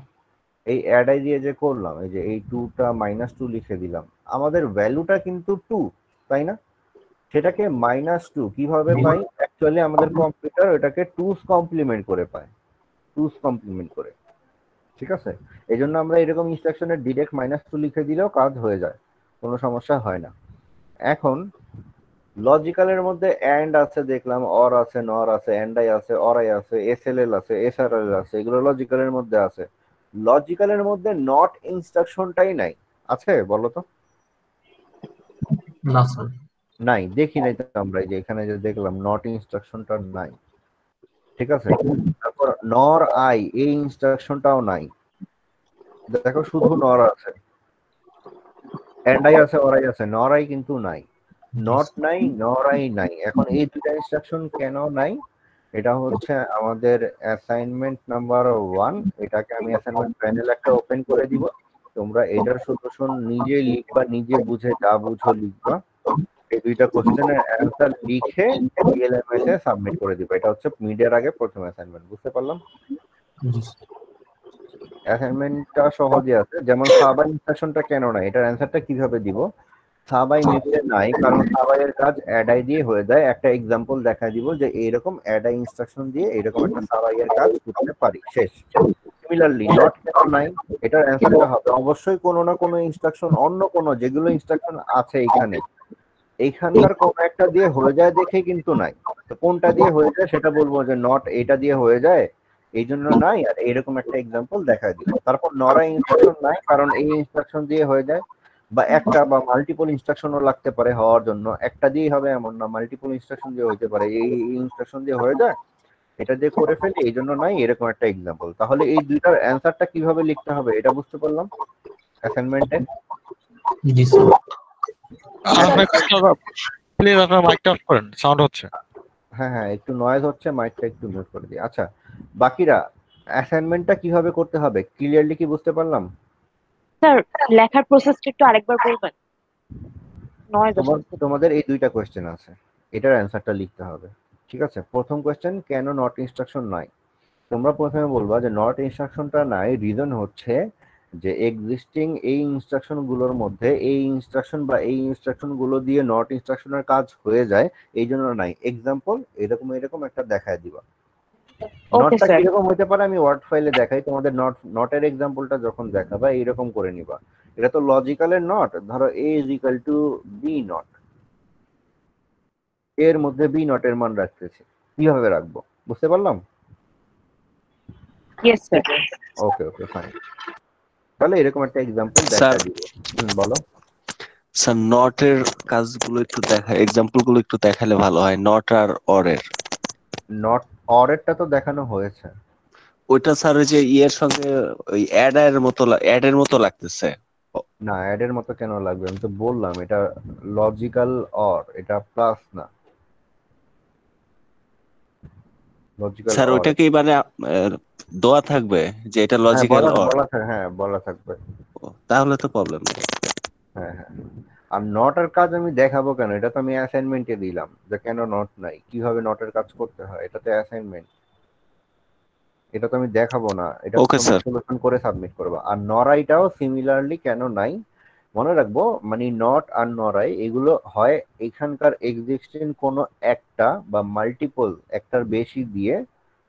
এই অ্যাডাই দিয়ে যে করলাম, এই যে এই 2টা -2 লিখে দিলাম, আমাদের ভ্যালুটা কিন্তু 2, তাই না? সেটাকে -2 কিভাবে পাই? অ্যাকচুয়ালি আমাদের কম্পিউটার ওটাকে 2's কমপ্লিমেন্ট করে পায়, 2's কমপ্লিমেন্ট করে। ঠিক আছে, এই জন্য আমরা এরকম ইনস্ট্রাকশনে ডিরেক্ট -2 লিখে দিলেও কাজ হয়ে যায়, কোনো সমস্যা হয় না। এখন লজিক্যালের মধ্যে অ্যান্ড আছে দেখলাম, অর আছে, নর আছে, অ্যান্ডাই আছে, অরাই আছে, এসএলএল আছে, এসআরএল আছে, এগুলো লজিক্যালের মধ্যে আছে। লজিক্যালের মধ্যে নট ইনস্ট্রাকশনটাই নাই, আছে বলো তো? না স্যার নাই, দেখি নাই তো আমরা, এই যে এখানে যে দেখলাম নট ইনস্ট্রাকশনটা নাই। ঠিক আছে, তারপর নর আই এই ইনস্ট্রাকশনটাও নাই। দেখো শুধু নর আছে, অ্যান্ডাই আছে, অরাই আছে, নর আই কিন্তু নাই, নট নাই, নর আই নাই। এখন এই দুটা ইনস্ট্রাকশন কেন নাই? এটা হচ্ছে আমাদের অ্যাসাইনমেন্ট নাম্বার 1। এটাকে আমি অ্যাসাইনমেন্ট প্যানেল একটা ওপেন করে দিব, তোমরা এটার সলিউশন নিজে লিখবা, নিজে বুঝে যা বুঝো লিখবা। এই দুইটা কোশ্চেনের অ্যান্সার লিখে এলএমএস এ সাবমিট করে দিবা। এটা হচ্ছে মিডের আগে প্রথম অ্যাসাইনমেন্ট। বুঝতে পারলাম? অ্যাসাইনমেন্টটা সহজই আছে। যেমন সাবাই ইনস্ট্রাকশনটা কেন নাই, এটার অ্যান্সারটা কিভাবে দিব? সাবাই নিচে নাই কারণ সাবাইয়ের কাজ অ্যাডাই দিয়ে হয়ে যায়। একটা এক্সাম্পল দেখা দিব যে এইরকম অ্যাডাই ইনস্ট্রাকশন দিয়ে এরকম একটা সাবাইয়ের কাজ করতে পারি, শেষ। সিমিলারলি নট কেন নাই, এটার অ্যান্সারটা হবে অবশ্যই কোনো না কোনো ইনস্ট্রাকশন, অন্য কোনো যেগুলো ইনস্ট্রাকশন আছে এইখানে, এইখানকার কোন একটা দিয়ে হয়ে যায় দেখে কিন্তু নাই। তো কোনটা দিয়ে হয়ে যায় সেটা বলবো যে নট এটা দিয়ে হয়ে যায়, এই জন্য নাই। আর এরকম একটা এক্সাম্পল দেখা দিব। তারপর নরা ইনস্ট্রাকশন নাই কারণ এই ইনস্ট্রাকশন দিয়ে হয়ে যায়, বা একটা বা মাল্টিপল ইনস্ট্রাকশনও লাগতে পারে হওয়ার জন্য, একটা দিয়েই হবে এমন না, মাল্টিপল ইনস্ট্রাকশন দিয়ে হতে পারে, এই ইনস্ট্রাকশন দিয়ে হয়ে যায়, এটা দিয়ে করে ফেলি, এই জন্য নাই, এরকম একটা এক্সাম্পল। তাহলে এই দুইটার অ্যান্সারটা কিভাবে লিখতে হবে এটা বুঝতে পারলাম অ্যাসাইনমেন্টে? জি স্যার। প্লিজ আপনার মাইকটা অফ করেন, সাউন্ড হচ্ছে। হ্যাঁ হ্যাঁ, একটু নয়েজ হচ্ছে, মাইকটা একটু মিউট করে দিই। আচ্ছা, বাকিরা অ্যাসাইনমেন্টটা কিভাবে করতে হবে ক্লিয়ারলি কি বুঝতে পারলাম? স্যার লেখার প্রসেসটা একটু আরেকবার বলবেন? নয়েজ আসছে। তোমাদের এই দুইটা কোয়েশ্চেন আছে, এটার অ্যান্সারটা লিখতে হবে। ঠিক আছে, প্রথম কোয়েশ্চেন কেন নট ইনস্ট্রাকশন নাই। তোমরা প্রথমে বলবা যে নট ইনস্ট্রাকশনটা নাই, রিজন হচ্ছে যে এক্সিস্টিং এই ইনস্ট্রাকশন গুলোর মধ্যে এই ইনস্ট্রাকশন বা এই ইনস্ট্রাকশন গুলো দিয়ে নট ইনস্ট্রাকশনের কাজ হয়ে যায়, এই জন্য নাই। এক্সাম্পল এরকম একটা দেখায় দিবা। নটটা কিরকম হতে পারে আমি ওয়ার্ড ফাইলে দেখাই তোমাদের। নটের এক্সাম্পলটা যখন দেখাবা এইরকম করে নিবা। এটা তো লজিক্যালের নট, ধরো a is equal to b not, এর মধ্যে বি নটের মান রাখতেছি, কিভাবে রাখবো বুঝতে পারলাম? Yes sir. ওকে ফাইন, তাহলে এরকম একটা এক্সাম্পল দেখা দিব। বলো স্যার, নটের কাজগুলো একটু এক্সাম্পলগুলো একটু দেখালে ভালো হয়। Not R অরের। নট অরেরটা তো দেখানো হয়েছে। ওইটা স্যার ওই যে ইয়ের সঙ্গে ওই অ্যাড এর মতো লাগতেছে। না, অ্যাড এর মতো কেন লাগবে? আমি তো বললাম এটা লজিক্যাল অর, এটা প্লাস না। লজিক্যাল স্যার অর ওইটা কি মানে দোয়া থাকবে যে এটা লজিক্যাল অর? বলা থাকবে। তাহলে তো প্রবলেম নেই। হ্যাঁ। আর নটের কাজ আমি দেখাবো কেন? এটা তো আমি অ্যাসাইনমেন্টে দিলাম যে কেন নট নাই, কিভাবে নটের কাজ করতে হয়, এটা তো অ্যাসাইনমেন্ট, এটা তো আমি দেখাবো না, এটা তোমরা সলিউশন করে সাবমিট করবা। আর নরাইটাও সিমিলারলি কেন নাই মনে রাখবো, মানে নট আর নরাই এগুলো হয় এখানকার এক্সিস্টিং কোনো একটা বা মাল্টিপল একটার বেশি দিয়ে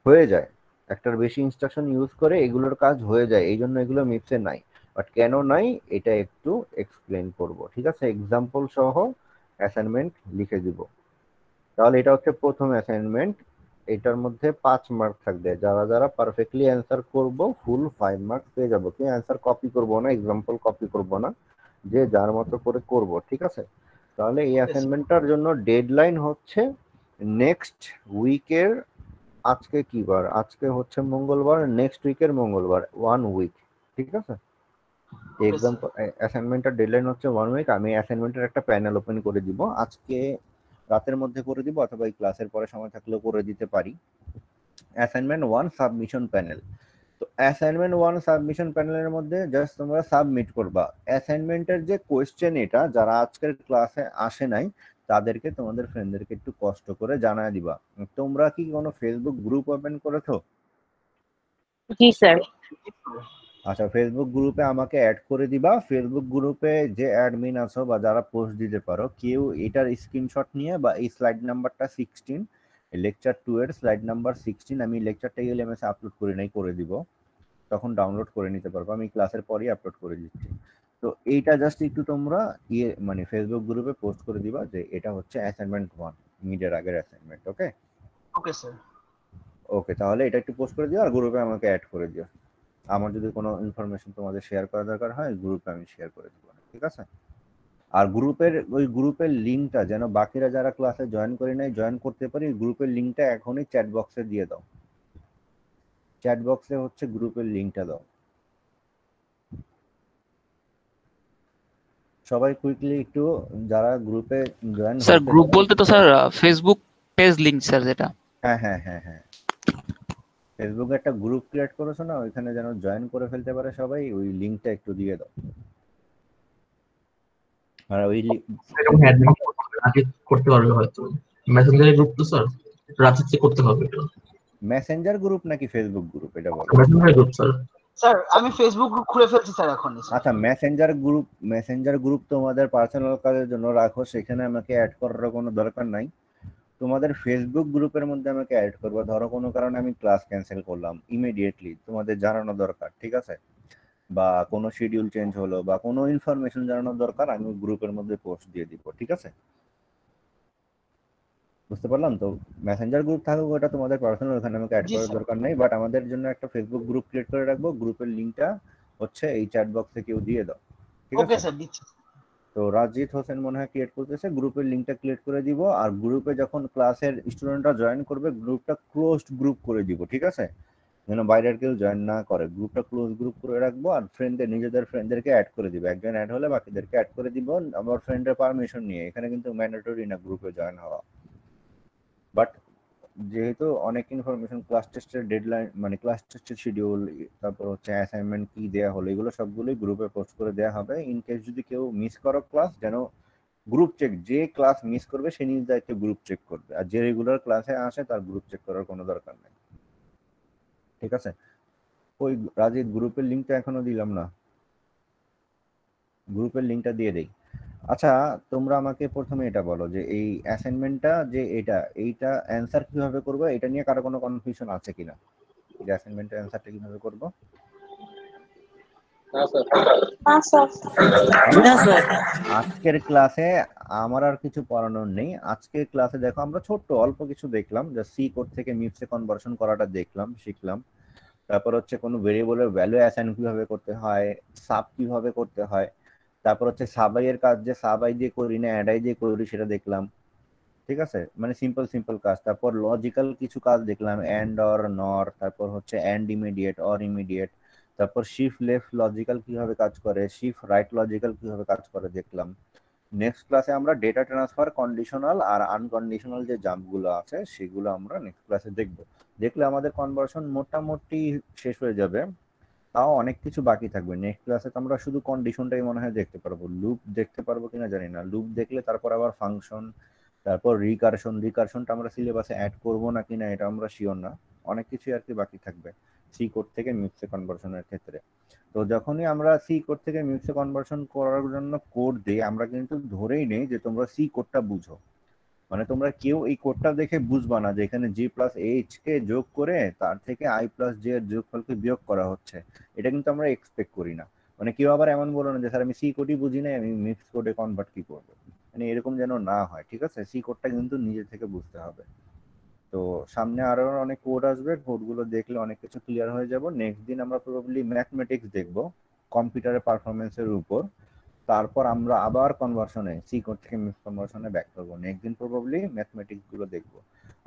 হয়ে যায়, একটার বেশি ইনস্ট্রাকশন ইউজ করে এগুলোর কাজ হয়ে যায়, এই জন্য এগুলো মিপসে নাই। বাট কেন নাই এটা একটু এক্সপ্লেন করব, ঠিক আছে? এক্সাম্পল সহ অ্যাসাইনমেন্ট লিখে দিব। তাহলে এটা হচ্ছে প্রথম অ্যাসাইনমেন্ট, এটার মধ্যে 5 মার্ক থাকবে। যারা যারা পারফেক্টলি অ্যান্সার করব ফুল 5 মার্ক পেয়ে যাবো। কি অ্যান্সার কপি করব না, এক্সাম্পল কপি করব না, যে যার মতো করে করব, ঠিক আছে? তাহলে এই অ্যাসাইনমেন্টটার জন্য ডেডলাইন হচ্ছে নেক্সট উইকের, আজকে কি বার? আজকে হচ্ছে মঙ্গলবার, নেক্সট উইকের মঙ্গলবার, 1 উইক, ঠিক আছে? এক্সাম্পল অ্যাসাইনমেন্টের ডেডলাইন হচ্ছে 1 উইক। আমি অ্যাসাইনমেন্টের একটা প্যানেল ওপেন করে দিব, আজকে রাতের মধ্যে করে দিব অথবা এই ক্লাসের পরে সময় থাকলেও করে দিতে পারি। Assignment 1 submission panel. তো অ্যাসাইনমেন্ট 1 সাবমিশন প্যানেলের মধ্যে জাস্ট তোমরা সাবমিট করবা অ্যাসাইনমেন্টের যে কোয়েশ্চেন, এটা যারা আজকের ক্লাসে আসে নাই তাদেরকে, তোমাদের ফ্রেন্ডদেরকে একটু কষ্ট করে জানায় দিবা। তোমরা কি কোনো ফেসবুক গ্রুপ ওপেন করেছো? জি স্যার। আচ্ছা, ফেসবুক গ্রুপে আমাকে অ্যাড করে দিবা। ফেসবুক গ্রুপে যে অ্যাডমিন আছো বা যারা পোস্ট দিতে পারো, কেউ এটার স্ক্রিনশট নিয়ে বা এই স্লাইড নাম্বারটা 16, লেকচার 2 এর স্লাইড নাম্বার 16, আমি লেকচারটা এলএমএস আপলোড করে নাই, করে দিব, তখন ডাউনলোড করে নিতে পারবো, আমি ক্লাসের পরেই আপলোড করে দিচ্ছি। তো এইটা জাস্ট একটু তোমরা মানে ফেসবুক গ্রুপে পোস্ট করে দিবা যে এটা হচ্ছে অ্যাসাইনমেন্ট 1, মিডের আগের অ্যাসাইনমেন্ট। Okay sir. ওকে, তাহলে এটা একটু পোস্ট করে দিও আর গ্রুপে আমাকে অ্যাড করে দিও। আমার যদি কোনো ইনফরমেশন তোমাদের শেয়ার করা দরকার হয় গ্রুপে আমি শেয়ার করে দিব, ঠিক আছে? আর গ্রুপের লিংকটা যেন বাকিরা যারা ক্লাসে জয়েন করে নাই জয়েন করতে পারি, গ্রুপের লিংকটা এখনই চ্যাট বক্সে দিয়ে দাও। চ্যাট বক্সে হচ্ছে গ্রুপের লিংকটা দাও সবাই কুইকলি একটু, যারা গ্রুপে জয়েন। স্যার গ্রুপ বলতে তো sir Facebook page link sir, যেটা হ্যাঁ ফেসবুকে একটা গ্রুপ ক্রিয়েট করেছো না, ওইখানে যেন জয়েন করে ফেলতে পারে সবাই, ওই লিংকটা একটু দিয়ে দাও। আর ওই করতে পারবে হয়তো মেসেঞ্জার গ্রুপ, তো স্যার রাতে করতে হবে এটা। মেসেঞ্জার গ্রুপ নাকি ফেসবুক গ্রুপ এটা বলো? Messenger group sir. স্যার আমি ফেসবুক গ্রুপ খুলে ফেলছি স্যার এখন। আচ্ছা, মেসেঞ্জার গ্রুপ তোমাদের পার্সোনাল কাজের জন্য রাখো, সেখানে আমাকে অ্যাড করার কোনো দরকার নাই। তোমাদের ফেসবুক গ্রুপের মধ্যে আমাকে অ্যাড করবা, ধরো কোনো কারণে আমি ক্লাস ক্যান্সেল করলাম, ইমিডিয়েটলি তোমাদের জানানো দরকার, ঠিক আছে? বা কোনো শিডিউল চেঞ্জ হলো বা কোনো ইনফরমেশন জানানো দরকার, আমি গ্রুপের মধ্যে পোস্ট দিয়ে দিব, ঠিক আছে? বুঝতে পারলাম তো? মেসেঞ্জার গ্রুপ থাকুক, ওটা তোমাদের পার্সোনাল, ওখানে আমাকে অ্যাড করার দরকার নেই। বাট আমাদের জন্য একটা ফেসবুক গ্রুপ ক্রিয়েট করে রাখবো, গ্রুপের লিংকটা হচ্ছে এই চ্যাট বক্সে কেউ দিয়ে দাও, ঠিক আছে? ওকে স্যার, দিচ্ছি। তো রাজিত হোসেন মনে হয় ক্রিয়েট করতেছে, গ্রুপের লিংকটা ক্রিয়েট করে দিব। আর গ্রুপে যখন ক্লাসের স্টুডেন্টরা জয়েন করবে গ্রুপটা ক্লোজড গ্রুপ করে দিব, ঠিক আছে? যেন বাইরের কেউ জয়েন না করে, গ্রুপটা ক্লোজ গ্রুপ করে রাখবো। আর নিজেদের ফ্রেন্ডদেরকে অ্যাড করে দিব, একজন অ্যাড হলে বাকিদেরকে অ্যাড করে দিব আমার ফ্রেন্ডের পারমিশন নিয়ে। এখানে কিন্তু ম্যান্ডেটরি না গ্রুপে জয়েন হওয়া, বাট যেহেতু অনেক ইনফরমেশন ক্লাস টেস্টের ডেডলাইন মানে ক্লাস টেস্টের শিডিউল, তারপর হচ্ছে অ্যাসাইনমেন্ট কি দেয়া হলো, এগুলো সবগুলোই গ্রুপে পোস্ট করে দেওয়া হবে। ইন কেস যদি কেউ মিস করো ক্লাস, যেন গ্রুপ চেক, যে ক্লাস মিস করবে সে নিজ দায়িত্বে গ্রুপ চেক করবে, আর যে রেগুলার ক্লাসে আসে তার গ্রুপ চেক করার কোনো দরকার নেই। ঠিক আছে? ওই রাজীব গ্রুপের লিঙ্কটা এখনো দিলাম না, গ্রুপের লিঙ্কটা দিয়ে দেই। আচ্ছা তোমরা আমাকে প্রথমে এটা বলো যে এই অ্যাসাইনমেন্টটা যে এইটা অ্যানসার কিভাবে করব, এটা নিয়ে কারো কোনো কনফিউশন আছে কিনা? এই অ্যাসাইনমেন্টের অ্যানসারটা কিভাবে করব? আজকের ক্লাসে আমার আর কিছু পড়ানোর নেই। আজকের ক্লাসে দেখো আমরা ছোট্ট অল্প কিছু দেখলাম, যে সি কোড থেকে মিপসে কনভার্সন করাটা দেখলাম, শিখলাম। তারপর হচ্ছে কোনো ভেরিয়েবলের ভ্যালু অ্যাসাইন কিভাবে করতে হয়, সাব কিভাবে করতে হয়, তারপর হচ্ছে সাবাই এর কাজ যে সাবাই দিয়ে করি না অ্যাডাই দিয়ে করি সেটা দেখলাম। ঠিক আছে, মানে সিম্পল কাজ। তারপর লজিক্যাল কিছু কাজ দেখলাম, এন্ড অর নর, তারপর হচ্ছে এন্ড ইমিডিয়েট অর ইমিডিয়েট, তারপর শিফট লেফট লজিক্যাল কিভাবে কাজ করে, শিফট রাইট লজিক্যাল কিভাবে কাজ করে দেখলাম। নেক্সট ক্লাসে আমরা ডেটা ট্রান্সফার কন্ডিশনাল আর আনকন্ডিশনাল যে জাম্পগুলো আছে সেগুলো আমরা নেক্সট ক্লাসে দেখব। দেখলে আমাদের কনভার্সন মোটামুটি শেষ হয়ে যাবে, তাও অনেক কিছু বাকি থাকবে। নেক্সট ক্লাসে তো আমরা শুধু কন্ডিশনটাই মনে হয় দেখতে পারবো, লুপ দেখতে পারবো কিনা জানি না। লুপ দেখলে তারপর আবার ফাংশন, তারপর রিকারশনটা আমরা সিলেবাসে অ্যাড করবো না কিনা এটা আমরা শিওর না। অনেক কিছু আর কি বাকি থাকবে সি কোড থেকে মিউক্সে কনভার্সনের ক্ষেত্রে। তো যখনই আমরা সি কোড থেকে মিউক্সে কনভার্সন করার জন্য কোড দিই, আমরা কিন্তু ধরেই নেই যে তোমরা সি কোডটা বুঝো। মানে তোমরা কেউ এই কোডটা দেখে বুঝবা না যে এখানে জি প্লাস এইচ কে যোগ করে তার থেকে আই প্লাস জে এর যোগফলকে বিয়োগ করা হচ্ছে, এটা কিন্তু আমরা এক্সপেক্ট করি না। মানে কেউ আবার এমন বলো না যে স্যার আমি সি কোডই বুঝি না, আমি মিক্স কোডে কনভার্ট কি করবো, মানে এরকম যেন না হয়। ঠিক আছে, সি কোডটা কিন্তু নিজে থেকে বুঝতে হবে। তো সামনে আরো অনেক কোড আসবে, কোডগুলো দেখলে অনেক কিছু ক্লিয়ার হয়ে যাব। নেক্সট দিন আমরা প্রবাবলি ম্যাথমেটিক্স দেখব কম্পিউটারের পারফরমেন্সের উপর, তারপর আমরা আবার কনভার্সনে সি কোড থেকে মিক্স কনভার্সনে ব্যাক করবো। নেক্সট দিন প্রবাবলি ম্যাথমেটিক্স গুলো দেখবো।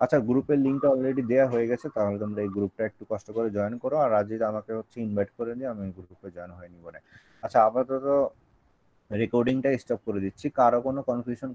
আচ্ছা গ্রুপের লিঙ্কটা অলরেডি দেওয়া হয়ে গেছে, তাহলে তোমরা এই গ্রুপটা একটু কষ্ট করে জয়েন করো। আর রাজিদ আমাকে হচ্ছে ইনভাইট করে দিয়ে আমি গ্রুপে জয়েন হয়ে নিব না। আচ্ছা আপাতত রেকর্ডিংটা স্টপ করে দিচ্ছি। কারো কোনো কনফিউশন